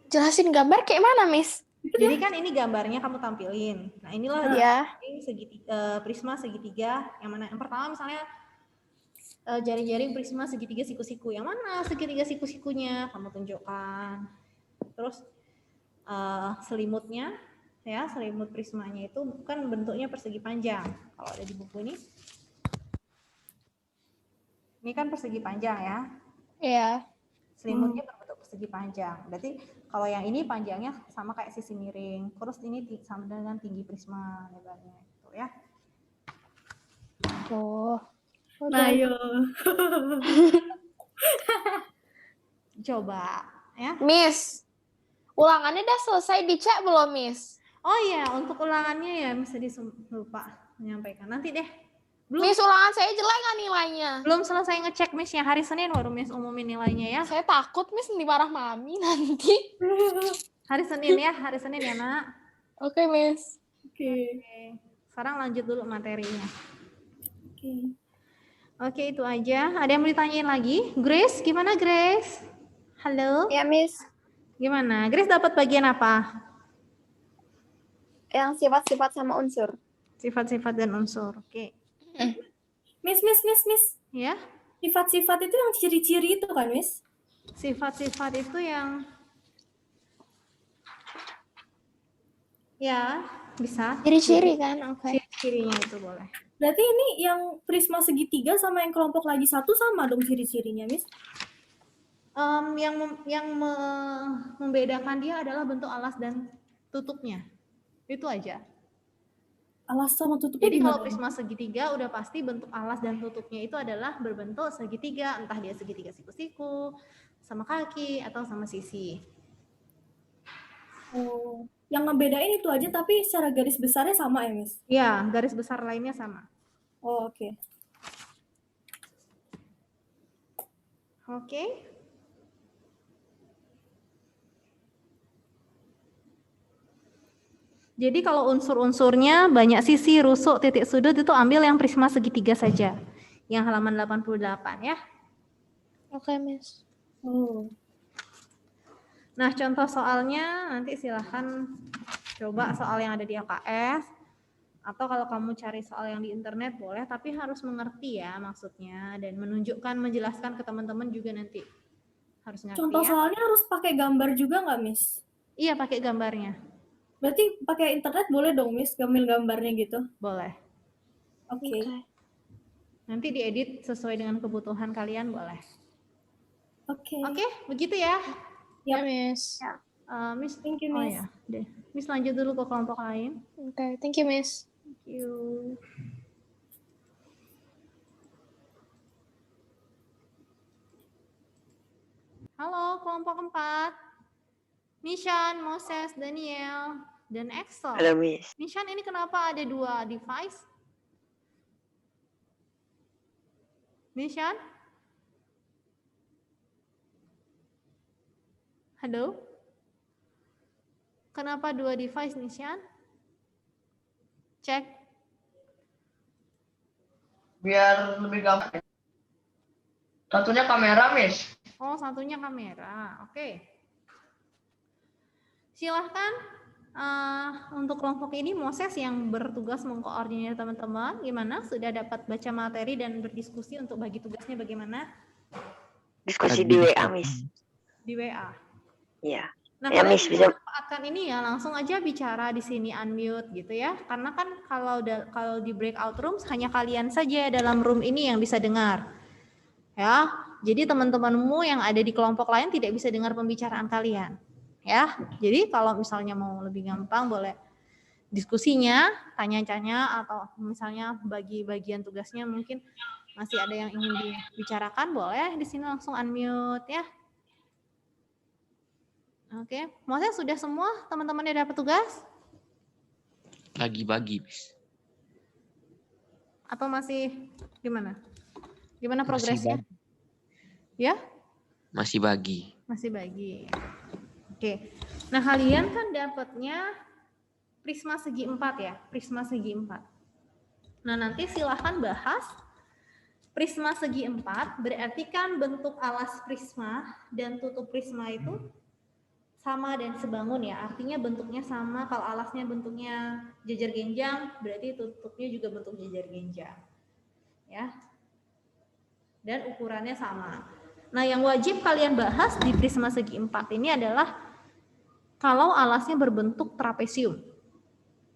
[SPEAKER 6] Jelasin gambar kayak mana, Miss?
[SPEAKER 4] Jadi kan ini gambarnya kamu tampilin. Nah, inilah
[SPEAKER 6] Ya.
[SPEAKER 4] prisma segitiga. Yang mana? Yang pertama misalnya jaring-jaring prisma segitiga siku-siku. Yang mana segitiga siku-sikunya? Kamu tunjukkan. Terus selimutnya, ya selimut prismanya itu kan bentuknya persegi panjang. Kalau ada di buku ini kan persegi panjang ya.
[SPEAKER 6] Iya.
[SPEAKER 4] Selimutnya berbentuk persegi panjang. Berarti kalau yang ini panjangnya sama kayak sisi miring. Terus ini sama dengan tinggi prisma lebarnya itu ya.
[SPEAKER 6] Oh.
[SPEAKER 7] Nah, yo.
[SPEAKER 4] Coba ya.
[SPEAKER 6] Miss, ulangannya udah selesai dicek belum, Miss?
[SPEAKER 4] Oh iya, untuk ulangannya ya bisa lupa menyampaikan. Nanti deh.
[SPEAKER 6] Miss, ulangan saya jelek nggak nilainya?
[SPEAKER 4] Belum selesai ngecek Miss ya, hari Senin baru Miss umumin nilainya ya.
[SPEAKER 6] Saya takut, Miss, dimarah Mami nanti.
[SPEAKER 4] Hari Senin ya Nak.
[SPEAKER 6] Oke, Miss.
[SPEAKER 7] Oke.
[SPEAKER 4] Sekarang lanjut dulu materinya.
[SPEAKER 7] Oke.
[SPEAKER 4] Oke, itu aja. Ada yang mau ditanyain lagi? Grace, gimana Grace? Halo?
[SPEAKER 8] Ya, Miss.
[SPEAKER 4] Gimana? Grace dapat bagian apa?
[SPEAKER 8] Yang sifat-sifat sama unsur.
[SPEAKER 4] Sifat-sifat dan unsur. Oke.
[SPEAKER 7] Miss.
[SPEAKER 4] Ya.
[SPEAKER 7] Sifat-sifat itu yang ciri-ciri itu kan, Miss?
[SPEAKER 4] Sifat-sifat itu yang ya bisa.
[SPEAKER 6] Ciri-ciri kan, oke.
[SPEAKER 4] Ciri-cirinya itu boleh.
[SPEAKER 7] Berarti ini yang prisma segitiga sama yang kelompok lagi 1 sama dong ciri-cirinya, Miss?
[SPEAKER 4] Yang membedakan dia adalah bentuk alas dan tutupnya. Itu aja.
[SPEAKER 7] Alas sama tutupnya
[SPEAKER 4] Jadi kalau
[SPEAKER 7] gimana?
[SPEAKER 4] prisma segitiga udah pasti bentuk alas dan tutupnya itu adalah berbentuk segitiga, entah dia segitiga siku-siku, sama kaki, atau sama sisi.
[SPEAKER 7] Oh, yang ngebedain itu aja tapi secara garis besarnya sama ya, Miss?
[SPEAKER 4] Ya, garis besar lainnya sama.
[SPEAKER 7] Oh, oke.
[SPEAKER 4] Oke. Jadi kalau unsur-unsurnya banyak sisi, rusuk, titik sudut itu ambil yang prisma segitiga saja. Yang halaman 88 ya.
[SPEAKER 6] Oke, Miss.
[SPEAKER 7] Oh,
[SPEAKER 4] Nah, contoh soalnya nanti silahkan coba soal yang ada di LKS. Atau kalau kamu cari soal yang di internet boleh, tapi harus mengerti ya maksudnya. Dan menunjukkan, menjelaskan ke teman-teman juga nanti. Harus ngerti
[SPEAKER 7] contoh
[SPEAKER 4] ya.
[SPEAKER 7] soalnya harus pakai gambar juga nggak, Miss?
[SPEAKER 4] Iya, pakai gambarnya.
[SPEAKER 7] Berarti pakai internet boleh dong, Miss, ngambil gambarnya gitu?
[SPEAKER 4] Boleh.
[SPEAKER 7] Oke.
[SPEAKER 4] Nanti diedit sesuai dengan kebutuhan kalian boleh.
[SPEAKER 7] Oke.
[SPEAKER 4] Oke, begitu ya.
[SPEAKER 6] Ya, Miss.
[SPEAKER 4] Miss,
[SPEAKER 7] Thank you,
[SPEAKER 4] oh
[SPEAKER 7] Miss.
[SPEAKER 4] ya, deh. Miss lanjut dulu ke kelompok lain.
[SPEAKER 6] Oke, thank you, Miss.
[SPEAKER 4] Thank you. Halo, kelompok 4. Nishan, Moses, Daniel, dan Axel.
[SPEAKER 8] Halo, Miss.
[SPEAKER 4] Nishan, ini kenapa ada 2 device? Nishan? Halo? Kenapa 2 device, Nishan? Cek.
[SPEAKER 3] Biar lebih gampang. Satunya kamera, Miss.
[SPEAKER 4] Oh, satunya kamera. Oke. Silahkan untuk kelompok ini Moses yang bertugas mengkoordinir teman-teman. Gimana? Sudah dapat baca materi dan berdiskusi untuk bagi tugasnya bagaimana?
[SPEAKER 8] Diskusi di WA, Miss.
[SPEAKER 4] Di WA.
[SPEAKER 8] Iya.
[SPEAKER 4] Nah,
[SPEAKER 8] Ya,
[SPEAKER 4] kalian
[SPEAKER 8] Miss, bisa.
[SPEAKER 4] manfaatkan ini ya, langsung aja bicara di sini unmute gitu ya. Karena kan kalau di breakout rooms hanya kalian saja dalam room ini yang bisa dengar. Ya. Jadi teman-temanmu yang ada di kelompok lain tidak bisa dengar pembicaraan kalian. Ya. Jadi kalau misalnya mau lebih gampang boleh diskusinya, tanya-tanya atau misalnya bagi bagian tugasnya mungkin masih ada yang ingin dibicarakan, boleh di sini langsung unmute ya. Oke, Moses sudah semua teman-temannya dapat tugas?
[SPEAKER 9] Bagi-bagi, Miss.
[SPEAKER 4] Atau masih gimana? Gimana
[SPEAKER 9] Masih
[SPEAKER 4] progresnya?
[SPEAKER 9] bagi.
[SPEAKER 4] Ya?
[SPEAKER 9] Masih bagi.
[SPEAKER 4] Masih bagi. Oke. Nah, kalian kan dapatnya prisma segi 4 ya, prisma segi 4. Nah, nanti silahkan bahas prisma segi 4, berarti kan bentuk alas prisma dan tutup prisma itu sama dan sebangun ya, artinya bentuknya sama. Kalau alasnya bentuknya jajar genjang, berarti tutupnya juga bentuk jajar genjang. Ya. Dan ukurannya sama. Nah, yang wajib kalian bahas di prisma segi 4 ini adalah kalau alasnya berbentuk trapesium.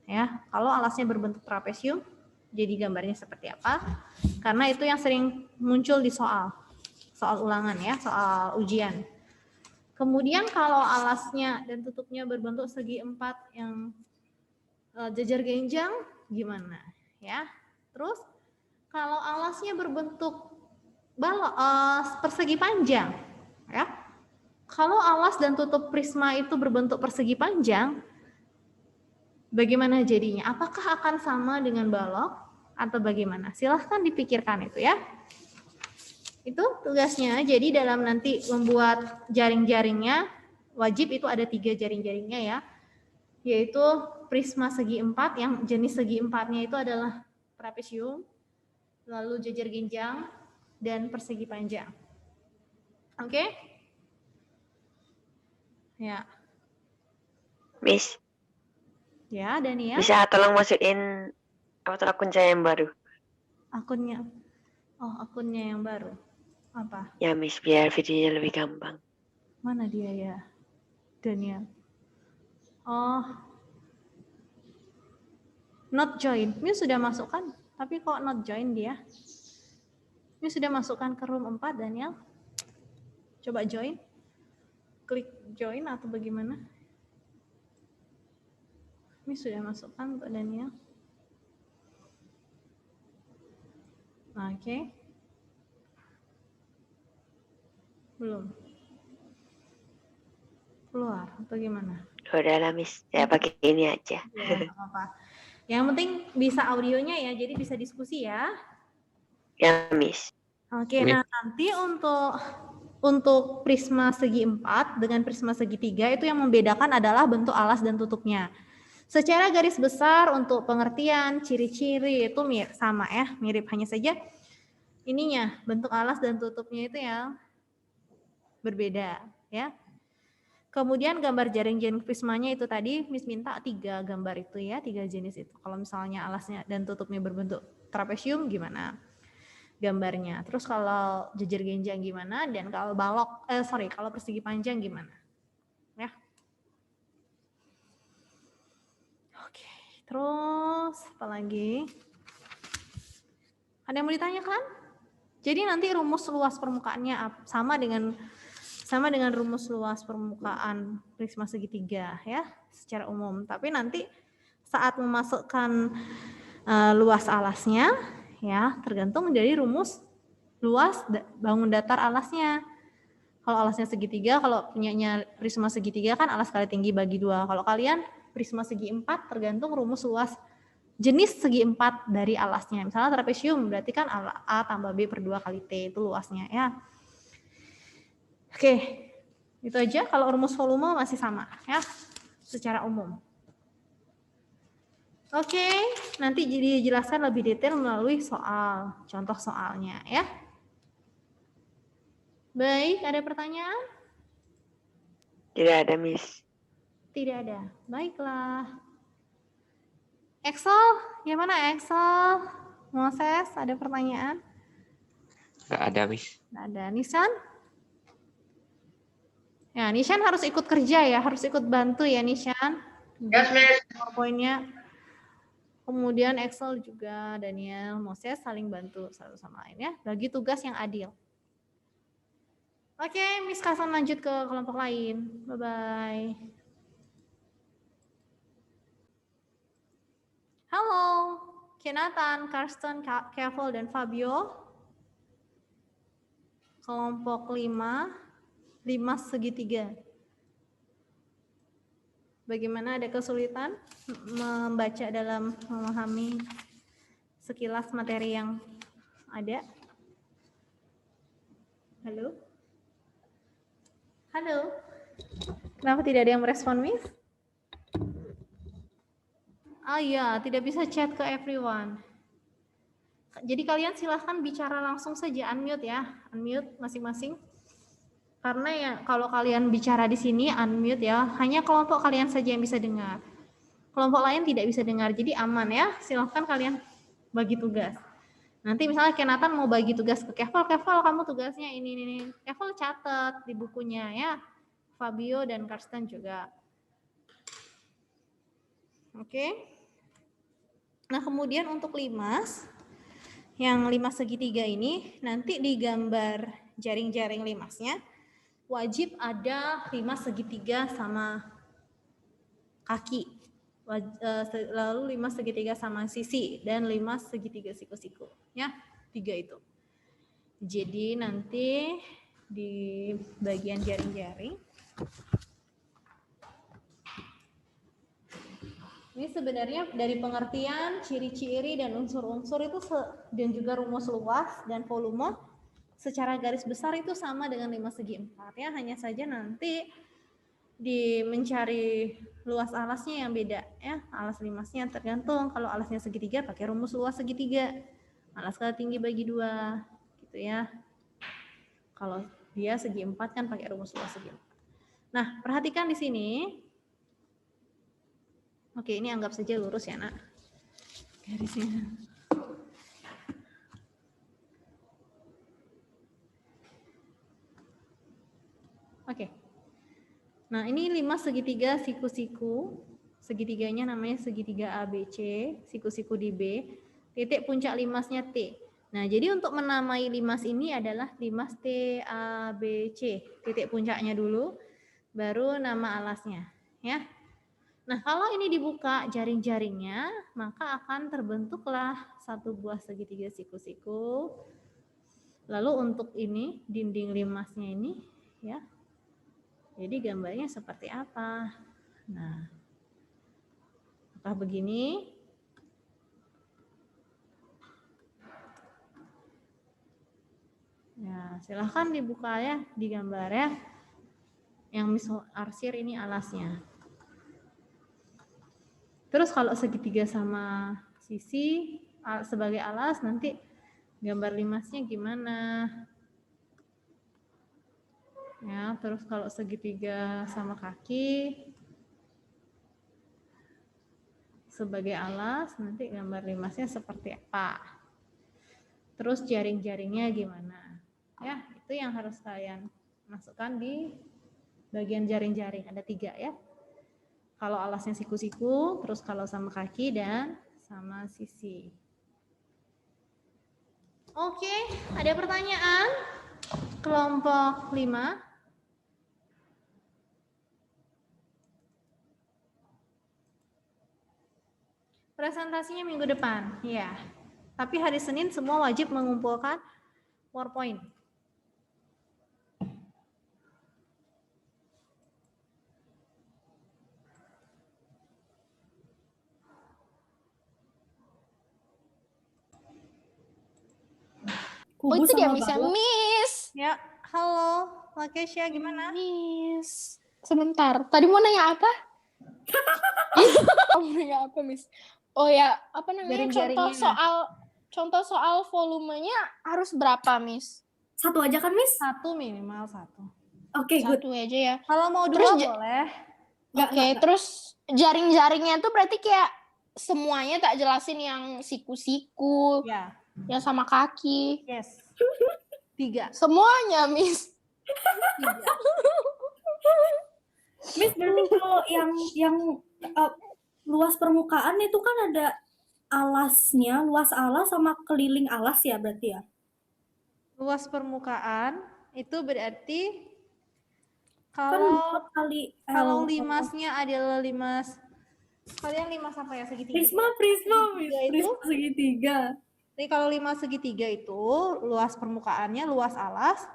[SPEAKER 4] Ya, kalau alasnya berbentuk trapesium, jadi gambarnya seperti apa? Karena itu yang sering muncul di soal ulangan ya, soal ujian. Kemudian kalau alasnya dan tutupnya berbentuk segi 4 yang jajar genjang, gimana? Ya, terus kalau alasnya berbentuk persegi panjang, ya. Kalau alas dan tutup prisma itu berbentuk persegi panjang, bagaimana jadinya? Apakah akan sama dengan balok atau bagaimana? Silahkan dipikirkan itu ya. Itu tugasnya. Jadi dalam nanti membuat jaring-jaringnya, wajib itu ada 3 jaring-jaringnya ya. Yaitu prisma segi 4, yang jenis segi 4-nya itu adalah trapesium, lalu jajar genjang, dan persegi panjang. Oke? Ya.
[SPEAKER 8] Miss.
[SPEAKER 4] Ya, Daniel.
[SPEAKER 8] Bisa tolong masukin akun saya yang baru?
[SPEAKER 4] Akunnya. Oh, akunnya yang baru. Apa?
[SPEAKER 8] Ya, Miss, biar videonya lebih gampang.
[SPEAKER 4] Mana dia ya? Daniel. Oh. Not join. Miss sudah masukkan, tapi kok not join dia? Miss sudah masukkan ke room 4, Daniel. Coba join. Klik join atau bagaimana? Miss sudah masukkan untuk Daniel. Oke. Belum. Keluar atau gimana?
[SPEAKER 8] Udah lah, Miss. Ya pakai ini aja.
[SPEAKER 4] Ya, nggak apa-apa. Yang penting bisa audionya ya, jadi bisa diskusi ya.
[SPEAKER 8] Ya, Miss.
[SPEAKER 4] Oke, nah nanti untuk prisma segi 4 dengan prisma segi 3 itu yang membedakan adalah bentuk alas dan tutupnya. Secara garis besar untuk pengertian ciri-ciri itu sama ya, mirip, hanya saja ininya bentuk alas dan tutupnya itu yang berbeda ya. Kemudian gambar jaring-jaring prismanya itu tadi Miss minta 3 gambar itu ya, 3 jenis itu. Kalau misalnya alasnya dan tutupnya berbentuk trapesium gimana gambarnya. Terus kalau jejer genjang gimana, dan kalau kalau persegi panjang gimana. Ya. Oke, terus apa lagi? Ada yang mau ditanyakan? Jadi nanti rumus luas permukaannya sama dengan rumus luas permukaan prisma segitiga ya secara umum. Tapi nanti saat memasukkan luas alasnya ya tergantung dari rumus luas bangun datar alasnya. Kalau alasnya segitiga, kalau punyanya prisma segitiga kan alas kali tinggi bagi 2. Kalau kalian prisma segi 4 tergantung rumus luas jenis segi 4 dari alasnya. Misalnya trapesium berarti kan A tambah B per 2 kali T itu luasnya ya. Oke, itu aja. Kalau rumus volume masih sama ya, secara umum. Oke, nanti jadi dijelaskan lebih detail melalui contoh soalnya ya. Baik, ada pertanyaan?
[SPEAKER 8] Tidak ada, Miss.
[SPEAKER 4] Tidak ada. Baiklah. Excel, gimana Excel? Moses, ada pertanyaan?
[SPEAKER 9] Nggak ada, Miss.
[SPEAKER 4] Nggak ada. Nishan? Ya, Nishan harus ikut kerja ya, harus ikut bantu ya Nishan.
[SPEAKER 3] Yes, Miss.
[SPEAKER 4] PowerPoint-nya. Kemudian Excel juga, Daniel, Moses saling bantu satu sama lain ya. Bagi tugas yang adil. Oke, Miss Kasan lanjut ke kelompok lain. Bye-bye. Halo, Kenatan, Karsten, Kevel, dan Fabio. Kelompok 5 segitiga. Bagaimana, ada kesulitan membaca dalam memahami sekilas materi yang ada? Halo? Halo? Kenapa tidak ada yang merespon, Miss? Oh iya, tidak bisa chat ke everyone. Jadi kalian silahkan bicara langsung saja, unmute ya, unmute masing-masing. Karena ya kalau kalian bicara di sini unmute ya, hanya kelompok kalian saja yang bisa dengar. Kelompok lain tidak bisa dengar, jadi aman ya. Silahkan kalian bagi tugas. Nanti misalnya Kenatan mau bagi tugas ke Kevel, kamu tugasnya ini. Kevel catat di bukunya ya. Fabio dan Karsten juga. Oke. Nah kemudian untuk limas, yang limas segitiga ini nanti di gambar jaring-jaring limasnya wajib ada limas segitiga sama kaki, lalu limas segitiga sama sisi, dan limas segitiga siku-siku ya, 3 itu. Jadi nanti di bagian jaring-jaring ini sebenarnya dari pengertian ciri-ciri dan unsur-unsur itu dan juga rumus luas dan volume secara garis besar itu sama dengan limas segi 4 ya, hanya saja nanti di mencari luas alasnya yang beda ya, alas limasnya tergantung. Kalau alasnya segitiga pakai rumus luas segitiga, alas kali tinggi bagi 2 gitu ya. Kalau dia segi 4 kan pakai rumus luas segi 4. Nah perhatikan di sini. Oke, ini anggap saja lurus ya nak garisnya. Oke. Nah, ini limas segitiga siku-siku. Segitiganya namanya segitiga ABC, siku-siku di B. Titik puncak limasnya T. Nah, jadi untuk menamai limas ini adalah limas TABC. Titik puncaknya dulu, baru nama alasnya. Ya. Nah, kalau ini dibuka jaring-jaringnya, maka akan terbentuklah satu buah segitiga siku-siku. Lalu untuk ini, dinding limasnya ini, ya. Jadi gambarnya seperti apa? Nah, apakah begini? Ya, silahkan dibuka ya di gambar ya. Yang Miss arsir ini alasnya. Terus kalau segitiga sama sisi sebagai alas, nanti gambar limasnya gimana? Ya, terus kalau segitiga sama kaki sebagai alas, nanti gambar limasnya seperti apa? Terus jaring-jaringnya gimana? Ya, itu yang harus kalian masukkan di bagian jaring-jaring. Ada 3 ya. Kalau alasnya siku-siku, terus kalau sama kaki dan sama sisi. Oke, ada pertanyaan? Kelompok 5. Presentasinya minggu depan, ya. Tapi hari Senin semua wajib mengumpulkan PowerPoint.
[SPEAKER 6] Oh,
[SPEAKER 7] Kubu
[SPEAKER 6] itu dia
[SPEAKER 7] sama
[SPEAKER 6] Miss ya.
[SPEAKER 7] balok.
[SPEAKER 6] Miss.
[SPEAKER 4] Ya, halo, Lakesha gimana?
[SPEAKER 6] Miss. Sebentar. Tadi mau nanya apa? Mau nanya apa, Miss? Oh ya, apa namanya?
[SPEAKER 4] Jaring-jaringnya.
[SPEAKER 6] Contoh soal volumenya harus berapa, Miss?
[SPEAKER 7] 1 aja kan, Miss?
[SPEAKER 4] 1 minimal 1.
[SPEAKER 7] Oke, good.
[SPEAKER 6] 1 aja ya.
[SPEAKER 4] Kalau mau 2
[SPEAKER 6] Terus
[SPEAKER 4] boleh.
[SPEAKER 6] Oke, terus jaring-jaringnya tuh berarti kayak semuanya tak jelasin yang siku-siku,
[SPEAKER 4] Ya,
[SPEAKER 6] yang sama kaki.
[SPEAKER 4] yes. 3.
[SPEAKER 6] Semuanya, Miss.
[SPEAKER 7] Miss, berarti kalau yang luas permukaan itu kan ada alasnya, luas alas sama keliling alas ya berarti ya?
[SPEAKER 4] Luas permukaan itu berarti
[SPEAKER 7] Kan
[SPEAKER 4] kalau
[SPEAKER 7] 4 kali L.
[SPEAKER 4] kalau limasnya adalah limas, kalian limas apa ya, segitiga?
[SPEAKER 7] Prisma, Miss. Prisma segitiga.
[SPEAKER 4] Jadi kalau limas segitiga itu luas permukaannya, luas alas.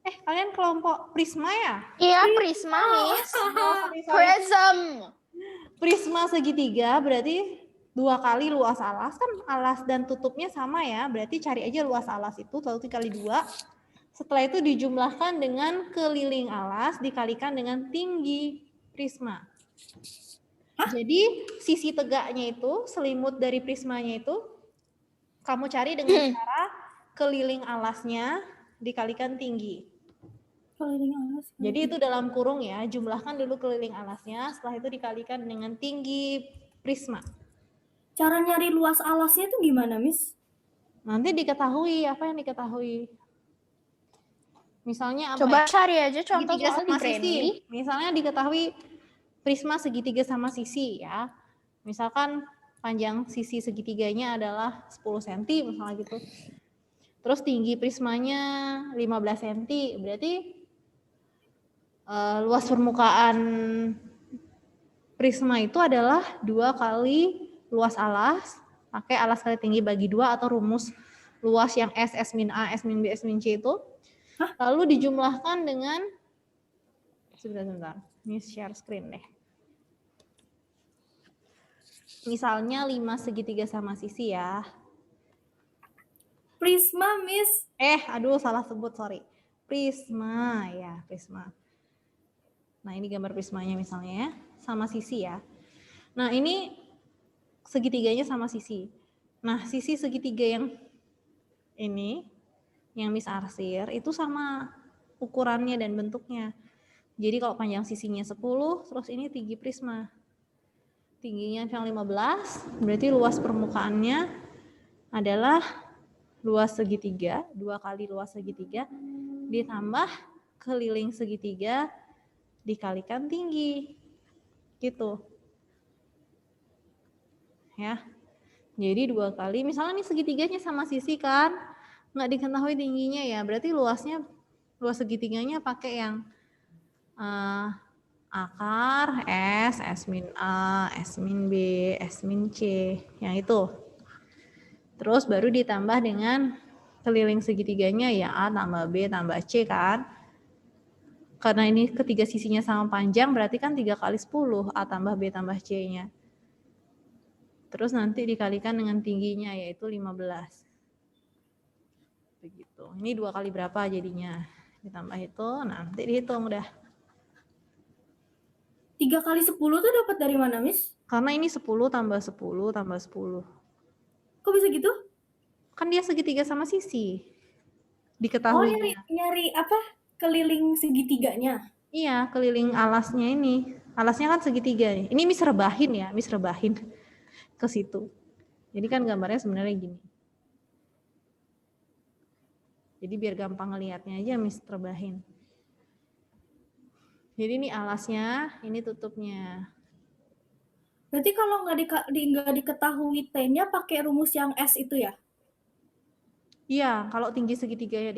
[SPEAKER 4] Kalian kelompok prisma ya?
[SPEAKER 6] Iya, prisma, Miss.
[SPEAKER 4] Sorry.
[SPEAKER 6] Prism.
[SPEAKER 4] Prisma segitiga berarti 2 kali luas alas, kan alas dan tutupnya sama ya, berarti cari aja luas alas itu lalu dikali 2. Setelah itu dijumlahkan dengan keliling alas dikalikan dengan tinggi prisma. Jadi sisi tegaknya itu, selimut dari prismanya itu kamu cari dengan cara keliling alasnya dikalikan tinggi.
[SPEAKER 7] Keliling alas.
[SPEAKER 4] Jadi itu dalam kurung ya, jumlahkan dulu keliling alasnya, setelah itu dikalikan dengan tinggi prisma.
[SPEAKER 7] Cara nyari luas alasnya itu gimana, Miss?
[SPEAKER 4] Nanti diketahui, apa yang diketahui. Misalnya apa?
[SPEAKER 6] Coba cari aja contoh
[SPEAKER 4] Segitiga
[SPEAKER 6] soal di
[SPEAKER 4] sama sisi.
[SPEAKER 6] Brainly.
[SPEAKER 4] Misalnya diketahui prisma segitiga sama sisi ya. Misalkan panjang sisi segitiganya adalah 10 cm misalnya gitu. Terus tinggi prismanya 15 cm, berarti luas permukaan prisma itu adalah 2 kali luas alas, pakai alas kali tinggi bagi 2 atau rumus luas yang S min A, S min B, S min C itu. Lalu dijumlahkan dengan, sebentar, ini share screen deh. Misalnya 5 segitiga sama sisi ya.
[SPEAKER 7] Prisma, Miss.
[SPEAKER 4] Aduh salah sebut, sorry. Prisma, ya prisma. Nah ini gambar prismanya misalnya ya, sama sisi ya. Nah ini segitiganya sama sisi. Nah sisi segitiga yang ini, yang Miss arsir, itu sama ukurannya dan bentuknya. Jadi kalau panjang sisinya 10, terus ini tinggi prisma. Tingginya yang 15, berarti luas permukaannya adalah luas segitiga, 2 kali luas segitiga, ditambah keliling segitiga, dikalikan tinggi. Gitu. Ya. Jadi 2 kali, misalnya nih segitiganya sama sisi kan, nggak diketahui tingginya ya, berarti luas segitiganya pakai yang akar S, S min A, S min B, S min C, yang itu. Terus baru ditambah dengan keliling segitiganya ya A tambah B tambah C kan. Karena ini ketiga sisinya sama panjang berarti kan 3 kali 10 A tambah B tambah C-nya. Terus nanti dikalikan dengan tingginya yaitu 15. Begitu. Ini 2 kali berapa jadinya? Ditambah itu, nanti dihitung udah.
[SPEAKER 7] 3 kali 10 tuh dapat dari mana, Miss?
[SPEAKER 4] Karena ini 10 tambah 10 tambah 10.
[SPEAKER 7] Kok bisa gitu?
[SPEAKER 4] Kan dia segitiga sama sisi.
[SPEAKER 7] Oh,
[SPEAKER 4] Diketahui.
[SPEAKER 7] nyari apa? Keliling segitiganya.
[SPEAKER 4] Iya, keliling alasnya ini. Alasnya kan segitiga nih. Ini Miss rebahin ya, Miss rebahin ke situ. Jadi kan gambarnya sebenarnya gini. Jadi biar gampang ngelihatnya aja Miss rebahin. Jadi ini alasnya, ini tutupnya.
[SPEAKER 7] Berarti kalau nggak diketahui T-nya pakai rumus yang S itu ya?
[SPEAKER 4] Iya, kalau tinggi segitiganya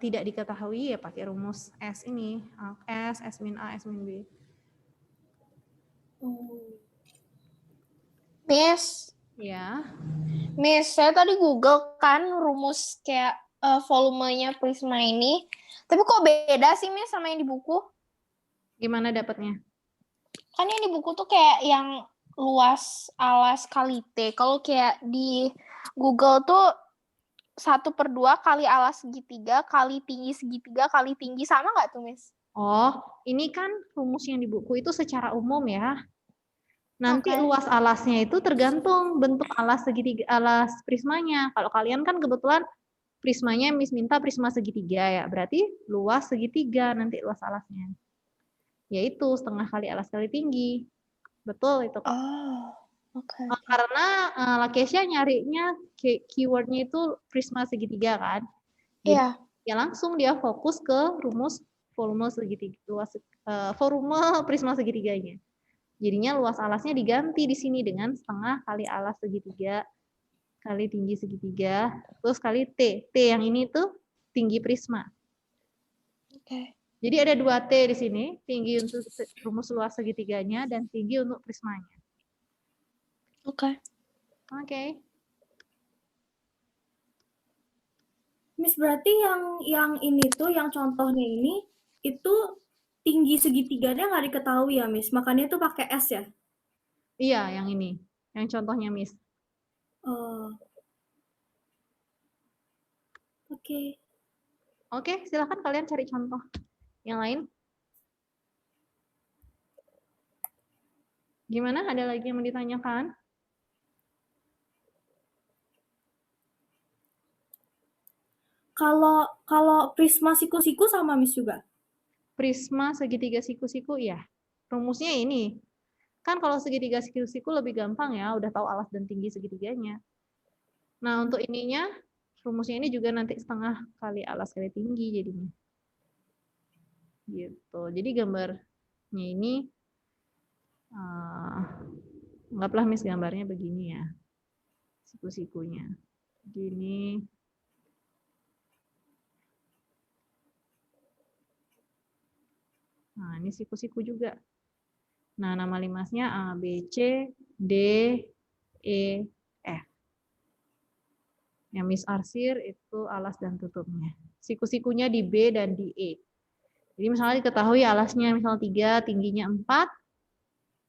[SPEAKER 4] tidak diketahui ya pakai rumus S ini. S, S min A, S min B.
[SPEAKER 6] Miss,
[SPEAKER 4] Ya.
[SPEAKER 6] Miss, saya tadi Google kan rumus kayak volumenya prisma ini. Tapi kok beda sih Miss sama yang di buku?
[SPEAKER 4] Gimana dapatnya?
[SPEAKER 6] Kan yang di buku tuh kayak yang luas alas kali T. Kalau kayak di Google tuh 1/2 kali alas segitiga kali tinggi segitiga kali tinggi, sama nggak tuh Miss?
[SPEAKER 4] Oh, ini kan rumus yang di buku itu secara umum ya. Nanti
[SPEAKER 6] Oke.
[SPEAKER 4] luas alasnya itu tergantung bentuk alas segitiga, alas prismanya. Kalau kalian kan kebetulan prismanya Miss minta prisma segitiga ya, berarti luas segitiga nanti luas alasnya. Yaitu 1/2 kali alas kali tinggi. Betul itu.
[SPEAKER 6] Oh, oke.
[SPEAKER 4] Karena Lakesha nyarinya keywordnya itu prisma segitiga kan. Jadi
[SPEAKER 6] Iya.
[SPEAKER 4] ya langsung dia fokus ke rumus volume segitiga, volume prisma segitiganya. Jadinya luas alasnya diganti di sini dengan 1/2 kali alas segitiga kali tinggi segitiga terus kali T. T yang ini tuh tinggi prisma.
[SPEAKER 6] Oke.
[SPEAKER 4] Jadi ada 2 T di sini, tinggi untuk rumus luas segitiganya dan tinggi untuk prismanya.
[SPEAKER 6] Oke.
[SPEAKER 4] Oke.
[SPEAKER 7] Miss, berarti yang ini tuh, yang contohnya ini, itu tinggi segitiganya nggak diketahui ya, Miss? Makanya itu pakai S ya?
[SPEAKER 4] Iya, yang ini. Yang contohnya, Miss.
[SPEAKER 7] Oh. Oke.
[SPEAKER 4] Oke, silakan kalian cari contoh yang lain. Gimana? Ada lagi yang mau ditanyakan?
[SPEAKER 7] Kalau prisma siku-siku sama Miss juga?
[SPEAKER 4] Prisma segitiga siku-siku ya. Rumusnya ini. Kan kalau segitiga siku-siku lebih gampang ya, udah tahu alas dan tinggi segitiganya. Nah, untuk ininya rumusnya ini juga nanti 1/2 kali alas kali tinggi jadinya. Gitu. Jadi gambarnya ini anggaplah Miss gambarnya begini ya. Siku-sikunya. Begini. Nah, ini siku-siku juga. Nah, nama limasnya A, B, C, D, E, F. Yang Miss arsir itu alas dan tutupnya. Siku-sikunya di B dan di E. Jadi misalnya diketahui alasnya misal 3, tingginya 4,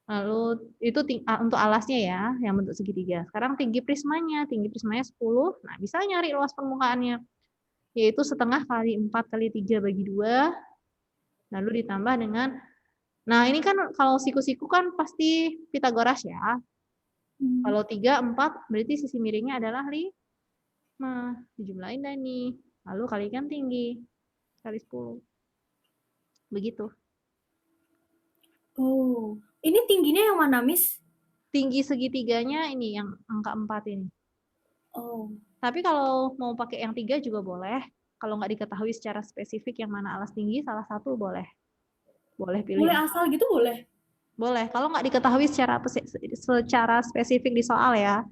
[SPEAKER 4] lalu itu untuk alasnya ya, yang bentuk segitiga. Sekarang tinggi prismanya 10, nah bisa nyari luas permukaannya. Yaitu 1/2 kali 4 kali 3 bagi 2, lalu ditambah dengan, nah ini kan kalau siku-siku kan pasti Pitagoras ya. Kalau 3, 4, berarti sisi miringnya adalah 5. Dijumlahin dah nih. Lalu kalikan tinggi. Kali 10. Begitu.
[SPEAKER 7] Oh. Ini tingginya yang mana, Miss?
[SPEAKER 4] Tinggi segitiganya ini, yang angka 4 ini.
[SPEAKER 7] Oh.
[SPEAKER 4] Tapi kalau mau pakai yang 3 juga boleh. Kalau nggak diketahui secara spesifik yang mana alas tinggi, salah satu boleh. Boleh pilih.
[SPEAKER 7] Boleh asal gitu boleh?
[SPEAKER 4] Boleh. Kalau nggak diketahui secara spesifik di soal ya.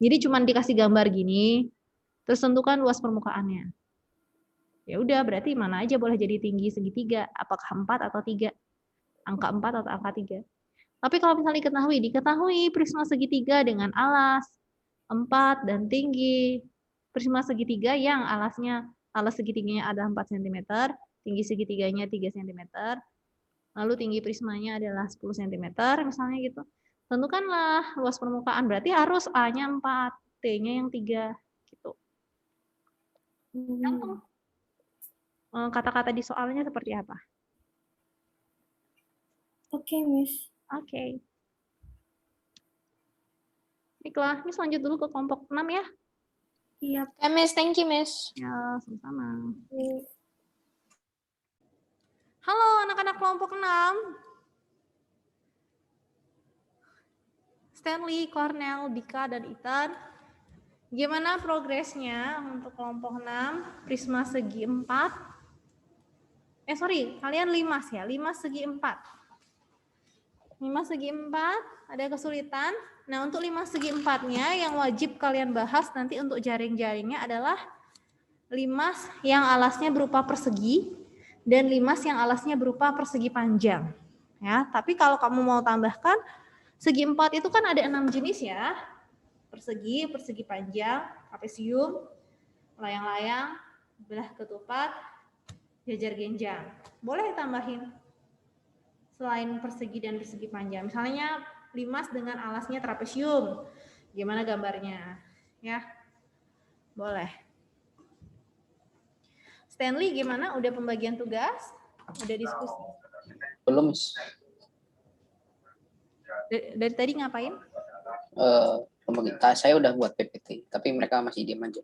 [SPEAKER 4] Jadi cuma dikasih gambar gini, terus tentukan luas permukaannya. Ya udah, berarti mana aja boleh jadi tinggi segitiga, apakah 4 atau 3. angka 4 atau angka 3. Tapi kalau misalnya diketahui prisma segitiga dengan alas 4 dan tinggi prisma segitiga yang alas segitiganya adalah 4 cm, tinggi segitiganya 3 cm, lalu tinggi prismanya adalah 10 cm, misalnya gitu. Tentukanlah luas permukaan, berarti harus A-nya 4, T-nya yang 3, gitu. Contoh kata-kata di soalnya seperti apa?
[SPEAKER 7] Oke, Miss.
[SPEAKER 4] Oke. Baiklah, Miss lanjut dulu ke kelompok 6 ya.
[SPEAKER 7] Iya.
[SPEAKER 6] Miss, thank you, Miss.
[SPEAKER 4] Ya, sama-sama. Halo anak-anak kelompok 6. Stanley, Cornell, Dika, dan Ethan. Gimana progresnya untuk kelompok 6? Prisma segi 4. Kalian 5 ya, 5 segi 4. 5 segi 4, ada kesulitan. Nah, untuk 5 segi 4-nya yang wajib kalian bahas nanti untuk jaring-jaringnya adalah limas yang alasnya berupa persegi dan limas yang alasnya berupa persegi panjang. Ya, tapi kalau kamu mau tambahkan segi 4 itu kan ada 6 jenis ya. Persegi, persegi panjang, trapesium, layang-layang, belah ketupat, jajar genjang. Boleh tambahin selain persegi dan persegi panjang. Misalnya limas dengan alasnya trapesium. Gimana gambarnya? Ya. Boleh. Stanley gimana? Udah pembagian tugas? Udah diskusi?
[SPEAKER 10] Belum, Miss.
[SPEAKER 4] Dari tadi ngapain?
[SPEAKER 10] Saya udah buat PPT, tapi mereka masih diam aja.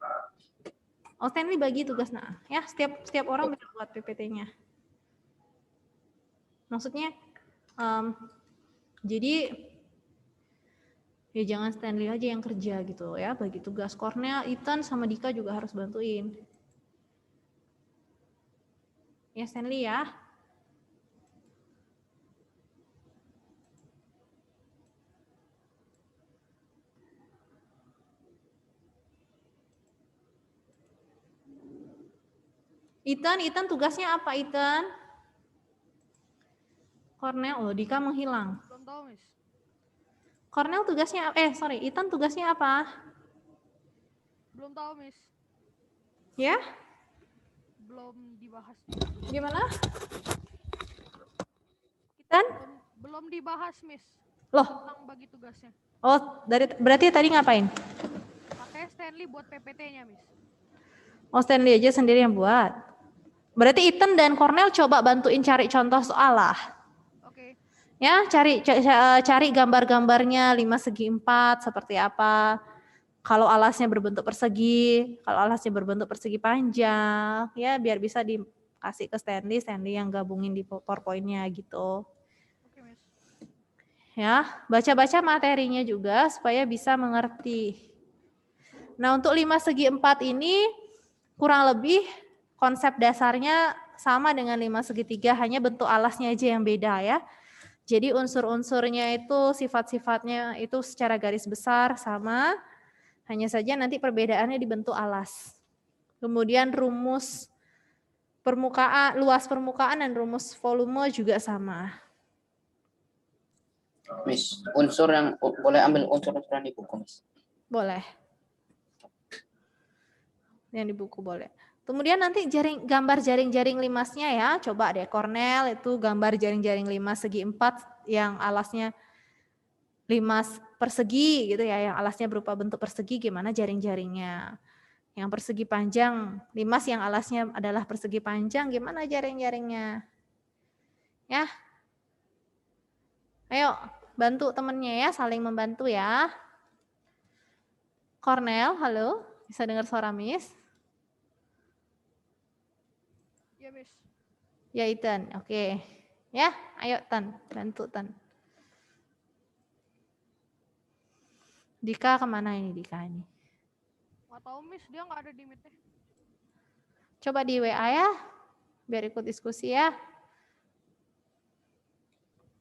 [SPEAKER 4] Oh, Stanley bagi tugas ya, setiap orang bisa buat PPT-nya. Maksudnya jadi ya jangan Stanley aja yang kerja gitu ya, bagi tugas. Cornell, Ethan sama Dika juga harus bantuin. Ya Stanley ya. Ethan tugasnya apa Ethan? Cornell, Dika menghilang.
[SPEAKER 11] Belum tahu, Miss.
[SPEAKER 4] Cornell tugasnya, Ethan tugasnya apa?
[SPEAKER 11] Belum tahu, Miss.
[SPEAKER 4] Ya?
[SPEAKER 11] Belum dibahas.
[SPEAKER 4] Gimana? Ethan?
[SPEAKER 11] Belum dibahas, Miss.
[SPEAKER 4] Loh?
[SPEAKER 11] Tentang bagi tugasnya.
[SPEAKER 4] Oh, berarti tadi ngapain?
[SPEAKER 11] Makanya Stanley buat PPT-nya, Miss.
[SPEAKER 4] Oh, Stanley aja sendiri yang buat. Berarti Ethan dan Cornell coba bantuin cari contoh soal lah.
[SPEAKER 11] Oke.
[SPEAKER 4] Ya, cari gambar-gambarnya 5 segi 4 seperti apa. Kalau alasnya berbentuk persegi, kalau alasnya berbentuk persegi panjang, ya biar bisa dikasih ke Stanley yang gabungin di PowerPoint-nya gitu.
[SPEAKER 11] Oke, Miss.
[SPEAKER 4] Ya, baca-baca materinya juga supaya bisa mengerti. Nah, untuk 5 segi 4 ini kurang lebih konsep dasarnya sama dengan 5 segitiga, hanya bentuk alasnya aja yang beda ya. Jadi unsur-unsurnya itu, sifat-sifatnya itu secara garis besar sama, hanya saja nanti perbedaannya di bentuk alas. Kemudian rumus permukaan, luas permukaan dan rumus volume juga sama.
[SPEAKER 10] Miss, unsur yang boleh ambil unsur-unsuran di buku, Miss.
[SPEAKER 4] Boleh. Yang di buku boleh. Kemudian nanti gambar jaring-jaring limasnya ya. Coba deh Cornell itu gambar jaring-jaring limas segi 4 yang alasnya limas persegi gitu ya. Yang alasnya berupa bentuk persegi, gimana jaring-jaringnya. Yang persegi panjang, limas yang alasnya adalah persegi panjang, gimana jaring-jaringnya. Ya. Ayo bantu temennya ya, saling membantu ya. Cornell, halo. Bisa dengar suara Miss?
[SPEAKER 11] Ya, Miss.
[SPEAKER 4] Ya, Ethan. Oke. Ya, ayo Tan, bantu Tan. Dika kemana ini Dika ini?
[SPEAKER 11] Nggak tahu, Miss. Dia nggak ada di meet-nya.
[SPEAKER 4] Coba di WA ya, biar ikut diskusi ya.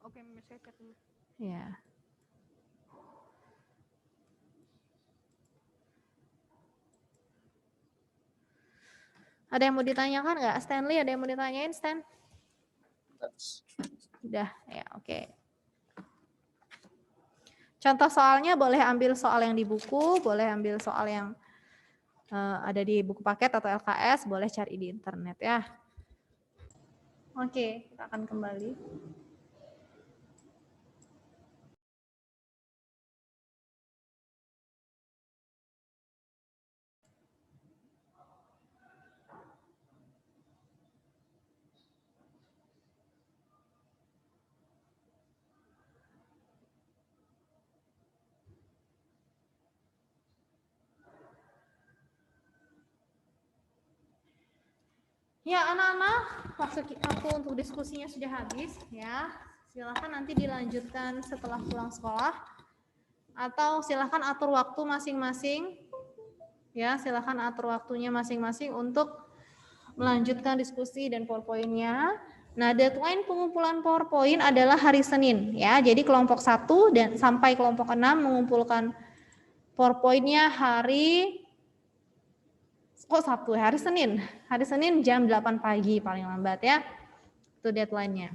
[SPEAKER 11] Oke, Miss. Saya chat dulu.
[SPEAKER 4] Ya. Ada yang mau ditanyakan nggak? Stanley, ada yang mau ditanyain, Stan? Udah, ya oke. Contoh soalnya boleh ambil soal yang di buku, boleh ambil soal yang ada di buku paket atau LKS, boleh cari di internet ya. Oke, kita akan kembali. Ya anak-anak, waktu aku untuk diskusinya sudah habis ya. Silahkan nanti dilanjutkan setelah pulang sekolah. Atau silahkan atur waktu masing-masing. Ya, silahkan atur waktunya masing-masing untuk melanjutkan diskusi dan PowerPoint-nya. Nah, deadline pengumpulan PowerPoint adalah hari Senin ya. Jadi kelompok 1 dan sampai kelompok 6 mengumpulkan PowerPoint-nya hari Sabtu, hari Senin. Hari Senin jam 8 pagi paling lambat ya. Itu deadline-nya.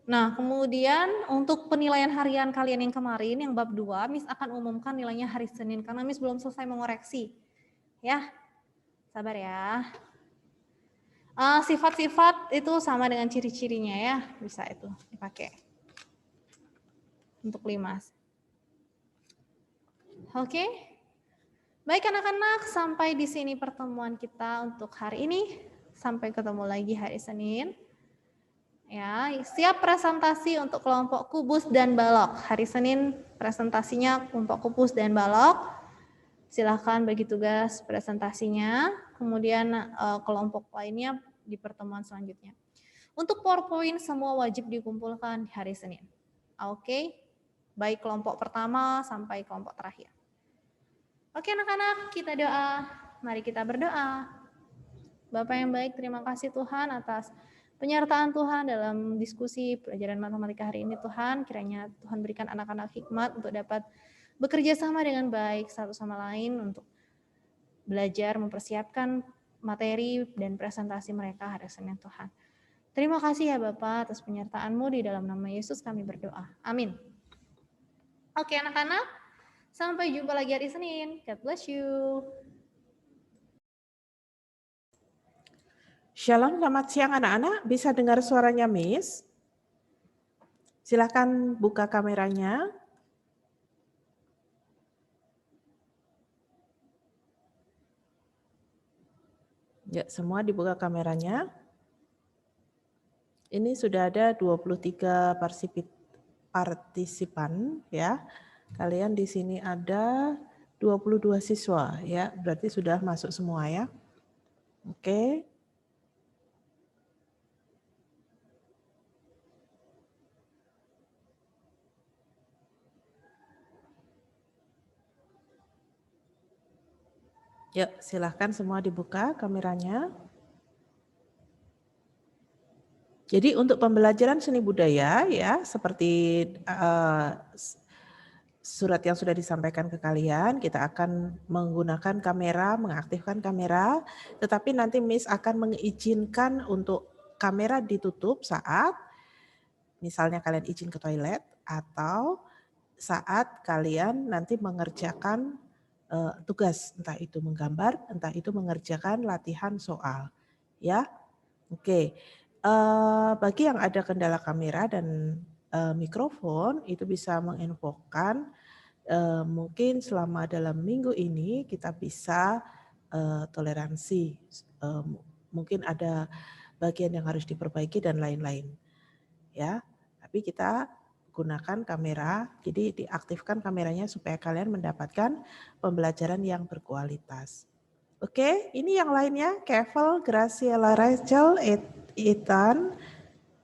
[SPEAKER 4] Nah, kemudian untuk penilaian harian kalian yang kemarin, yang bab 2, Miss akan umumkan nilainya hari Senin karena Miss belum selesai mengoreksi. Ya, sabar ya. Sifat-sifat itu sama dengan ciri-cirinya ya, bisa itu dipakai. Untuk 5. Oke. Baik anak-anak, sampai di sini pertemuan kita untuk hari ini. Sampai ketemu lagi hari Senin. Ya, siap presentasi untuk kelompok kubus dan balok. Hari Senin presentasinya kelompok kubus dan balok. Silahkan bagi tugas presentasinya. Kemudian kelompok lainnya di pertemuan selanjutnya. Untuk PowerPoint semua wajib dikumpulkan di hari Senin. Oke, baik kelompok pertama sampai kelompok terakhir. Oke anak-anak, kita doa. Mari kita berdoa. Bapak yang baik, terima kasih Tuhan atas penyertaan Tuhan dalam diskusi pelajaran matematika hari ini Tuhan. Kiranya Tuhan berikan anak-anak hikmat untuk dapat bekerja sama dengan baik satu sama lain untuk belajar mempersiapkan materi dan presentasi mereka hari Senin Tuhan. Terima kasih ya Bapak atas penyertaan-Mu, di dalam nama Yesus kami berdoa. Amin. Oke anak-anak, sampai jumpa lagi hari Senin. God bless you.
[SPEAKER 12] Shalom, selamat siang anak-anak. Bisa dengar suaranya Miss? Silakan buka kameranya. Ya, semua dibuka kameranya. Ini sudah ada 23 partisipan ya. Kalian di sini ada 22 siswa ya, berarti sudah masuk semua ya. Oke. Yuk, silahkan semua dibuka kameranya. Jadi untuk pembelajaran seni budaya ya, seperti surat yang sudah disampaikan ke kalian, kita akan menggunakan kamera, mengaktifkan kamera, tetapi nanti Miss akan mengizinkan untuk kamera ditutup saat misalnya kalian izin ke toilet atau saat kalian nanti mengerjakan tugas, entah itu menggambar, entah itu mengerjakan latihan soal. Ya, oke. Bagi yang ada kendala kamera dan mikrofon, itu bisa menginfokan mungkin selama dalam minggu ini kita bisa toleransi. Mungkin ada bagian yang harus diperbaiki dan lain-lain. Ya, tapi kita gunakan kamera, jadi diaktifkan kameranya supaya kalian mendapatkan pembelajaran yang berkualitas. Oke, ini yang lainnya, Kevel, Graciela, Rachel, Ethan,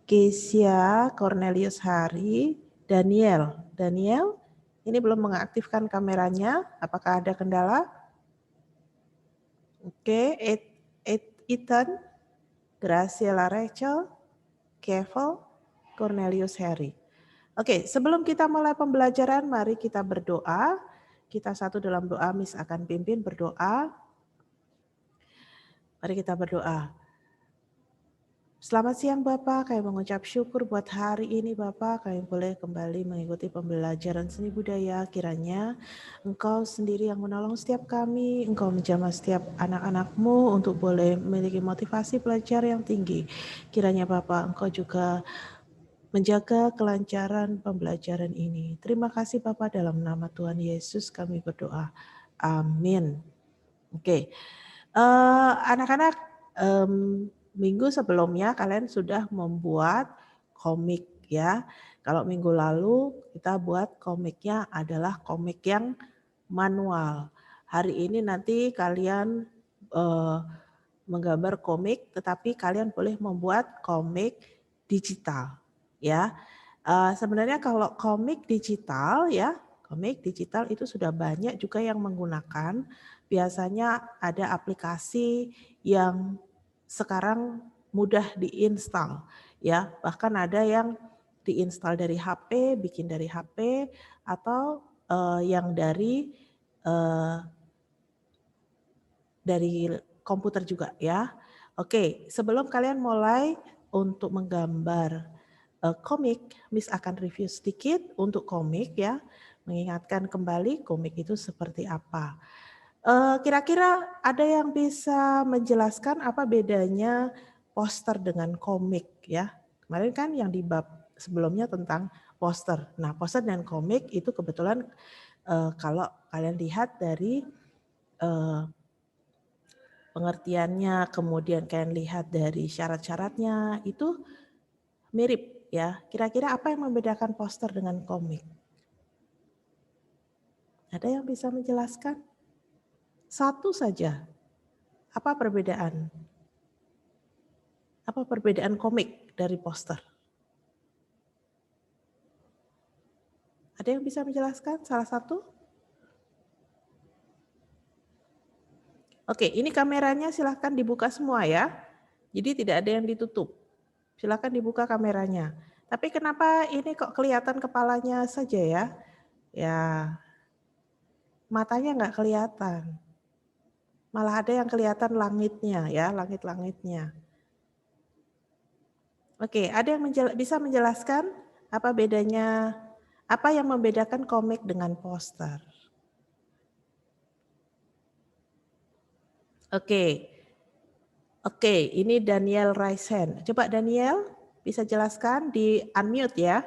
[SPEAKER 12] Kesia, Cornelius Hari, Daniel. Daniel, ini belum mengaktifkan kameranya, apakah ada kendala? Oke, Ethan, Graciela, Rachel, Kevel, Cornelius Hari. Oke, sebelum kita mulai pembelajaran, mari kita berdoa. Kita satu dalam doa, Miss akan pimpin berdoa. Mari kita berdoa. Selamat siang Bapak, kami mengucap syukur buat hari ini Bapak, kami boleh kembali mengikuti pembelajaran seni budaya. Kiranya Engkau sendiri yang menolong setiap kami, Engkau menjamah setiap anak-anak-Mu untuk boleh memiliki motivasi belajar yang tinggi. Kiranya Bapak, Engkau juga menjaga kelancaran pembelajaran ini. Terima kasih Bapak, dalam nama Tuhan Yesus kami berdoa. Amin. Oke, anak-anak, minggu sebelumnya kalian sudah membuat komik ya. Kalau minggu lalu kita buat komiknya adalah komik yang manual. Hari ini nanti kalian menggambar komik, tetapi kalian boleh membuat komik digital ya. Sebenarnya kalau komik digital ya, komik digital itu sudah banyak juga yang menggunakan. Biasanya ada aplikasi yang sekarang mudah diinstal ya, bahkan ada yang diinstal dari HP, bikin dari HP, atau yang dari komputer juga ya. Oke, sebelum kalian mulai untuk menggambar komik, Miss akan review sedikit untuk komik ya, mengingatkan kembali komik itu seperti apa. Kira-kira ada yang bisa menjelaskan apa bedanya poster dengan komik ya? Kemarin kan yang di bab sebelumnya tentang poster. Nah, poster dan komik itu kebetulan kalau kalian lihat dari pengertiannya, kemudian kalian lihat dari syarat-syaratnya, itu mirip ya. Kira-kira apa yang membedakan poster dengan komik? Ada yang bisa menjelaskan? Satu saja. Apa perbedaan? Apa perbedaan komik dari poster? Ada yang bisa menjelaskan salah satu? Oke, ini kameranya silahkan dibuka semua ya. Jadi tidak ada yang ditutup. Silahkan dibuka kameranya. Tapi kenapa ini kok kelihatan kepalanya saja ya? Ya, matanya nggak kelihatan. Malah ada yang kelihatan langitnya ya, langit-langitnya. Oke, ada yang bisa menjelaskan apa bedanya, apa yang membedakan komik dengan poster? Oke, ini Daniel Raisen. Coba Daniel bisa jelaskan, di unmute ya.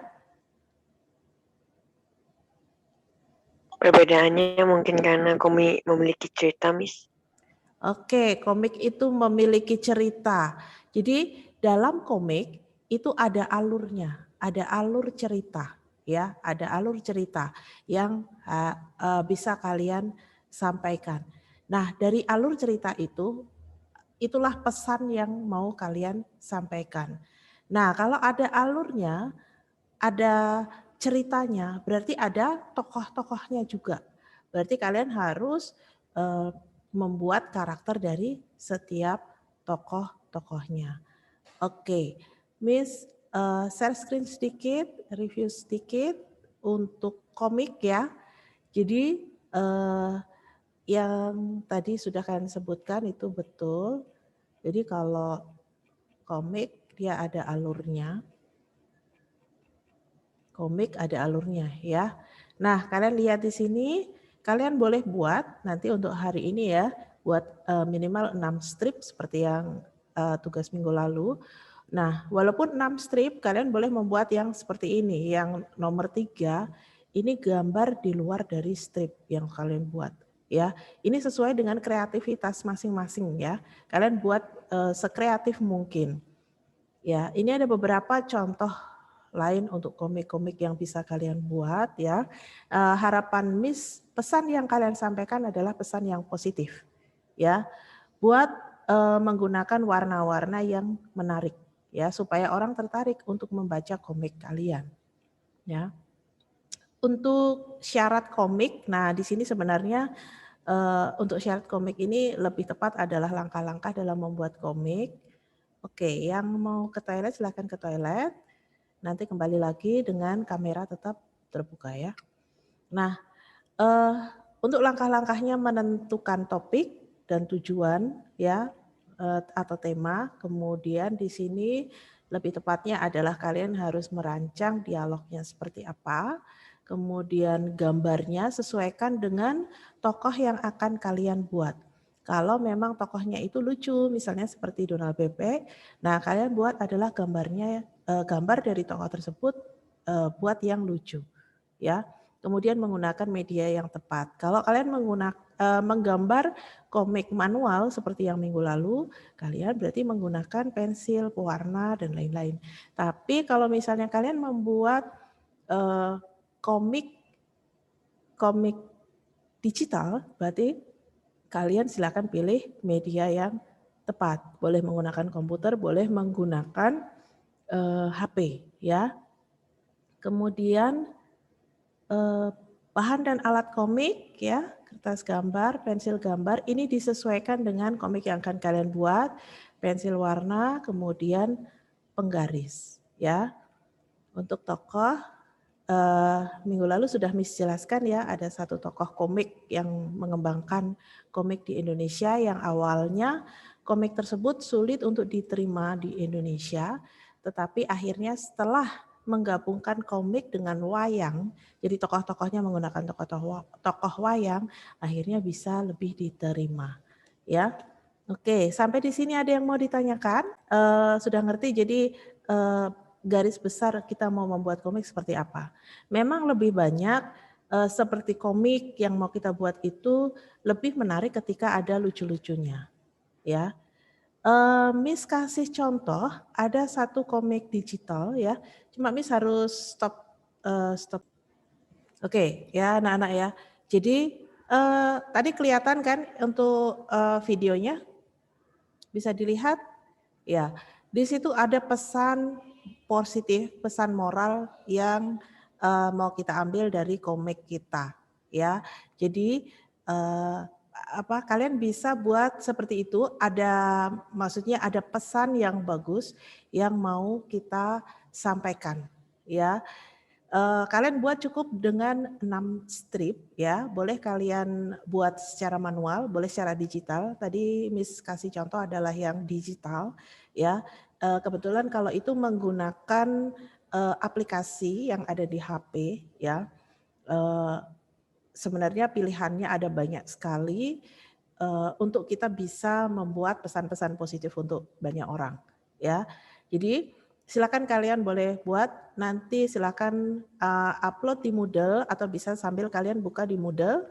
[SPEAKER 8] Perbedaannya mungkin karena komik memiliki cerita, Miss.
[SPEAKER 12] Oke, komik itu memiliki cerita. Jadi dalam komik itu ada alurnya, ada alur cerita, ya, ada alur cerita yang bisa kalian sampaikan. Nah, dari alur cerita itu, itulah pesan yang mau kalian sampaikan. Nah, kalau ada alurnya, ada ceritanya, berarti ada tokoh-tokohnya juga. Berarti kalian harus membuat karakter dari setiap tokoh-tokohnya. Oke, Miss share screen sedikit, review sedikit untuk komik ya. Jadi yang tadi sudah kalian sebutkan itu betul. Jadi kalau komik dia ada alurnya. Komik ada alurnya ya. Nah, kalian lihat di sini, kalian boleh buat nanti untuk hari ini ya, buat minimal 6 strip seperti yang tugas minggu lalu. Nah, walaupun 6 strip, kalian boleh membuat yang seperti ini. Yang nomor 3, ini gambar di luar dari strip yang kalian buat. Ya, ini sesuai dengan kreativitas masing-masing ya. Kalian buat sekreatif mungkin. Ya, ini ada beberapa contoh lain untuk komik-komik yang bisa kalian buat ya. Harapan Miss, pesan yang kalian sampaikan adalah pesan yang positif ya. Buat menggunakan warna-warna yang menarik ya, supaya orang tertarik untuk membaca komik kalian ya. Untuk syarat komik, nah di sini sebenarnya untuk syarat komik ini lebih tepat adalah langkah-langkah dalam membuat komik. Oke, yang mau ke toilet silakan ke toilet. Nanti kembali lagi dengan kamera tetap terbuka ya. Nah, untuk langkah-langkahnya menentukan topik dan tujuan ya, atau tema. Kemudian di sini lebih tepatnya adalah kalian harus merancang dialognya seperti apa. Kemudian gambarnya sesuaikan dengan tokoh yang akan kalian buat. Kalau memang tokohnya itu lucu, misalnya seperti Donald Bebek, nah kalian buat adalah gambarnya, gambar dari tokoh tersebut buat yang lucu, ya. Kemudian menggunakan media yang tepat. Kalau kalian menggambar komik manual seperti yang minggu lalu, kalian berarti menggunakan pensil, pewarna, dan lain-lain. Tapi kalau misalnya kalian membuat komik digital, berarti kalian silakan pilih media yang tepat. Boleh menggunakan komputer, boleh menggunakan HP, ya. Kemudian bahan dan alat komik, ya, kertas gambar, pensil gambar, ini disesuaikan dengan komik yang akan kalian buat, pensil warna, kemudian penggaris, ya. Untuk tokoh, minggu lalu sudah Miss jelaskan ya, ada satu tokoh komik yang mengembangkan komik di Indonesia yang awalnya komik tersebut sulit untuk diterima di Indonesia, tetapi akhirnya setelah menggabungkan komik dengan wayang, jadi tokoh-tokohnya menggunakan tokoh wayang, akhirnya bisa lebih diterima, ya. Oke, sampai di sini ada yang mau ditanyakan? Sudah ngerti? Jadi garis besar kita mau membuat komik seperti apa? Memang lebih banyak seperti komik yang mau kita buat itu lebih menarik ketika ada lucu-lucunya, ya. Miss kasih contoh, ada satu komik digital ya, cuma Miss harus stop. Oke, ya anak-anak ya. Jadi tadi kelihatan kan untuk videonya, bisa dilihat? Ya, di situ ada pesan positif, pesan moral yang mau kita ambil dari komik kita, ya. Jadi kalian bisa buat seperti itu, maksudnya ada pesan yang bagus yang mau kita sampaikan, ya. Kalian buat cukup dengan 6 strip, ya. Boleh kalian buat secara manual, boleh secara digital. Tadi Miss kasih contoh adalah yang digital, ya. Kebetulan kalau itu menggunakan aplikasi yang ada di HP, ya. Sebenarnya pilihannya ada banyak sekali untuk kita bisa membuat pesan-pesan positif untuk banyak orang, ya. Jadi silakan kalian boleh buat, nanti silakan upload di Moodle atau bisa sambil kalian buka di Moodle.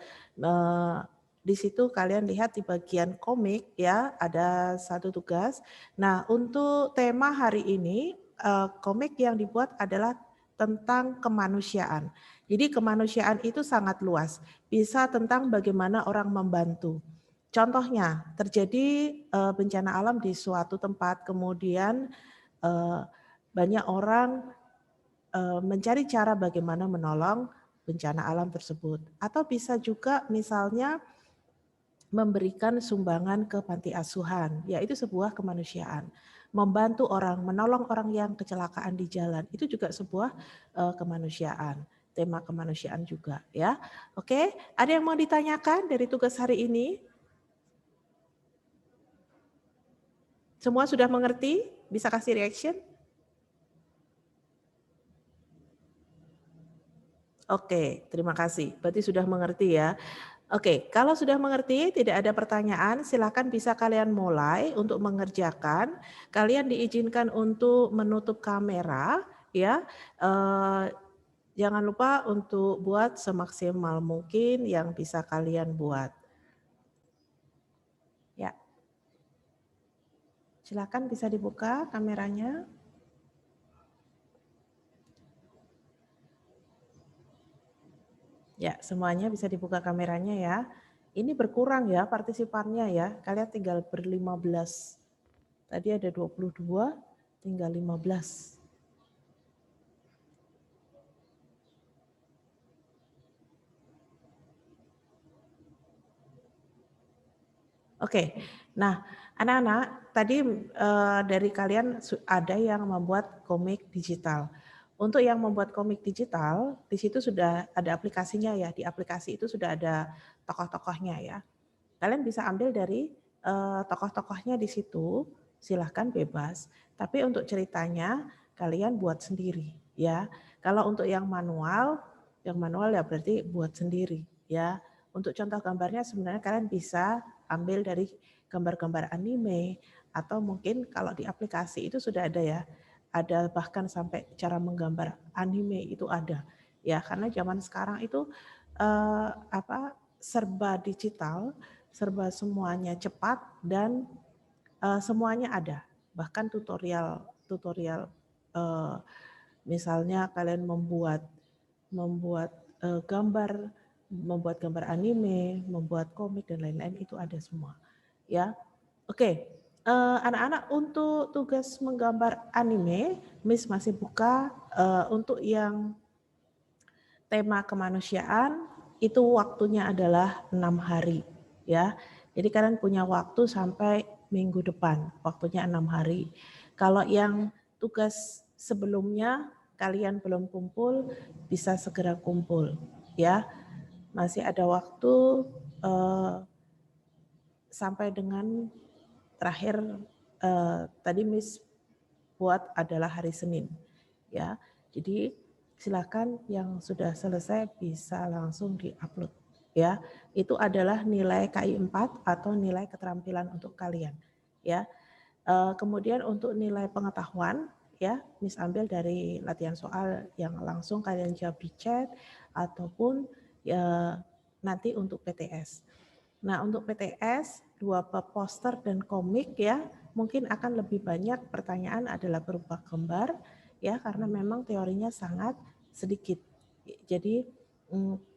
[SPEAKER 12] Di situ kalian lihat di bagian komik ya, ada satu tugas. Nah, untuk tema hari ini komik yang dibuat adalah tentang kemanusiaan. Jadi kemanusiaan itu sangat luas, bisa tentang bagaimana orang membantu. Contohnya, terjadi bencana alam di suatu tempat, kemudian banyak orang mencari cara bagaimana menolong bencana alam tersebut. Atau bisa juga misalnya memberikan sumbangan ke panti asuhan, yaitu sebuah kemanusiaan. Membantu orang, menolong orang yang kecelakaan di jalan, itu juga sebuah kemanusiaan. Tema kemanusiaan juga, ya. Oke, ada yang mau ditanyakan dari tugas hari ini? Semua sudah mengerti? Bisa kasih reaction? Oke, terima kasih. Berarti sudah mengerti ya. Oke, kalau sudah mengerti, tidak ada pertanyaan, silakan bisa kalian mulai untuk mengerjakan. Kalian diizinkan untuk menutup kamera, ya. Jangan lupa untuk buat semaksimal mungkin yang bisa kalian buat. Ya. Silakan bisa dibuka kameranya. Ya, semuanya bisa dibuka kameranya ya. Ini berkurang ya partisipannya ya. Kalian tinggal ber-15. Tadi ada 22, tinggal 15. Oke, nah anak-anak tadi dari kalian ada yang membuat komik digital. Untuk yang membuat komik digital, di situ sudah ada aplikasinya ya. Di aplikasi itu sudah ada tokoh-tokohnya ya. Kalian bisa ambil dari tokoh-tokohnya di situ, silahkan bebas. Tapi untuk ceritanya kalian buat sendiri ya. Kalau untuk yang manual ya berarti buat sendiri ya. Untuk contoh gambarnya sebenarnya kalian bisa ambil dari gambar-gambar anime atau mungkin kalau di aplikasi itu sudah ada ya. Ada bahkan sampai cara menggambar anime itu ada ya, karena zaman sekarang itu serba digital, serba semuanya cepat dan semuanya ada. Bahkan tutorial misalnya kalian membuat gambar, membuat gambar anime, membuat komik dan lain-lain itu ada semua. Ya, oke. Anak-anak untuk tugas menggambar anime, Miss masih buka untuk yang tema kemanusiaan itu waktunya adalah 6 hari ya. Jadi kalian punya waktu sampai minggu depan, waktunya 6 hari. Kalau yang tugas sebelumnya kalian belum kumpul, bisa segera kumpul ya. Masih ada waktu sampai dengan terakhir tadi Miss buat adalah hari Senin ya. Jadi silakan yang sudah selesai bisa langsung di-upload ya. Itu adalah nilai KI 4 atau nilai keterampilan untuk kalian ya. Kemudian untuk nilai pengetahuan ya, Miss ambil dari latihan soal yang langsung kalian jawab di chat ataupun ya nanti untuk PTS. Nah, untuk PTS 2 poster dan komik ya, mungkin akan lebih banyak pertanyaan adalah berupa gambar ya, karena memang teorinya sangat sedikit. Jadi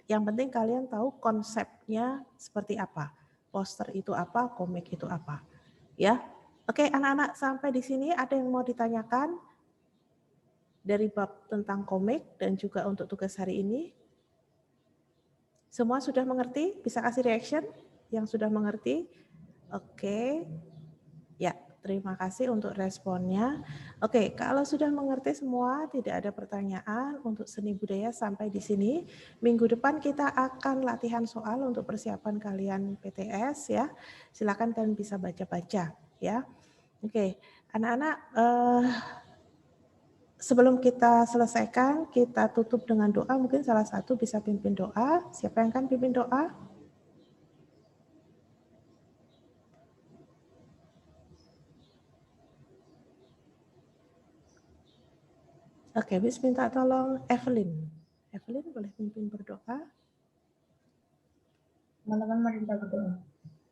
[SPEAKER 12] yang penting kalian tahu konsepnya seperti apa. Poster itu apa, komik itu apa. Ya. Oke, anak-anak sampai di sini ada yang mau ditanyakan dari bab tentang komik dan juga untuk tugas hari ini? Semua sudah mengerti? Bisa kasih reaction yang sudah mengerti? Oke. Ya, terima kasih untuk responnya. Oke, kalau sudah mengerti semua, tidak ada pertanyaan untuk seni budaya sampai di sini. Minggu depan kita akan latihan soal untuk persiapan kalian PTS ya. Silakan kalian bisa baca-baca ya. Oke, anak-anak sebelum kita selesaikan, kita tutup dengan doa. Mungkin salah satu bisa pimpin doa. Siapa yang akan pimpin doa? Oke, Miss minta tolong Evelyn. Evelyn boleh pimpin berdoa?
[SPEAKER 13] Teman-teman mari kita berdoa.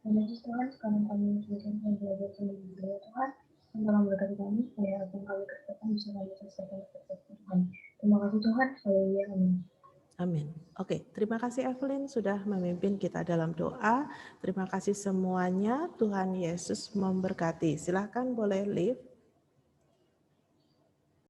[SPEAKER 13] Tuhan, sekarang kami sudah belajar seni budaya Tuhan. Tolong berkati kami supaya apa yang kami kerjakan bisa kami selesaikan seperti Tuhan. Terima kasih Tuhan. Haleluya. Amin.
[SPEAKER 12] Amin. Oke, terima kasih Evelyn sudah memimpin kita dalam doa. Terima kasih semuanya. Tuhan Yesus memberkati. Silahkan boleh live.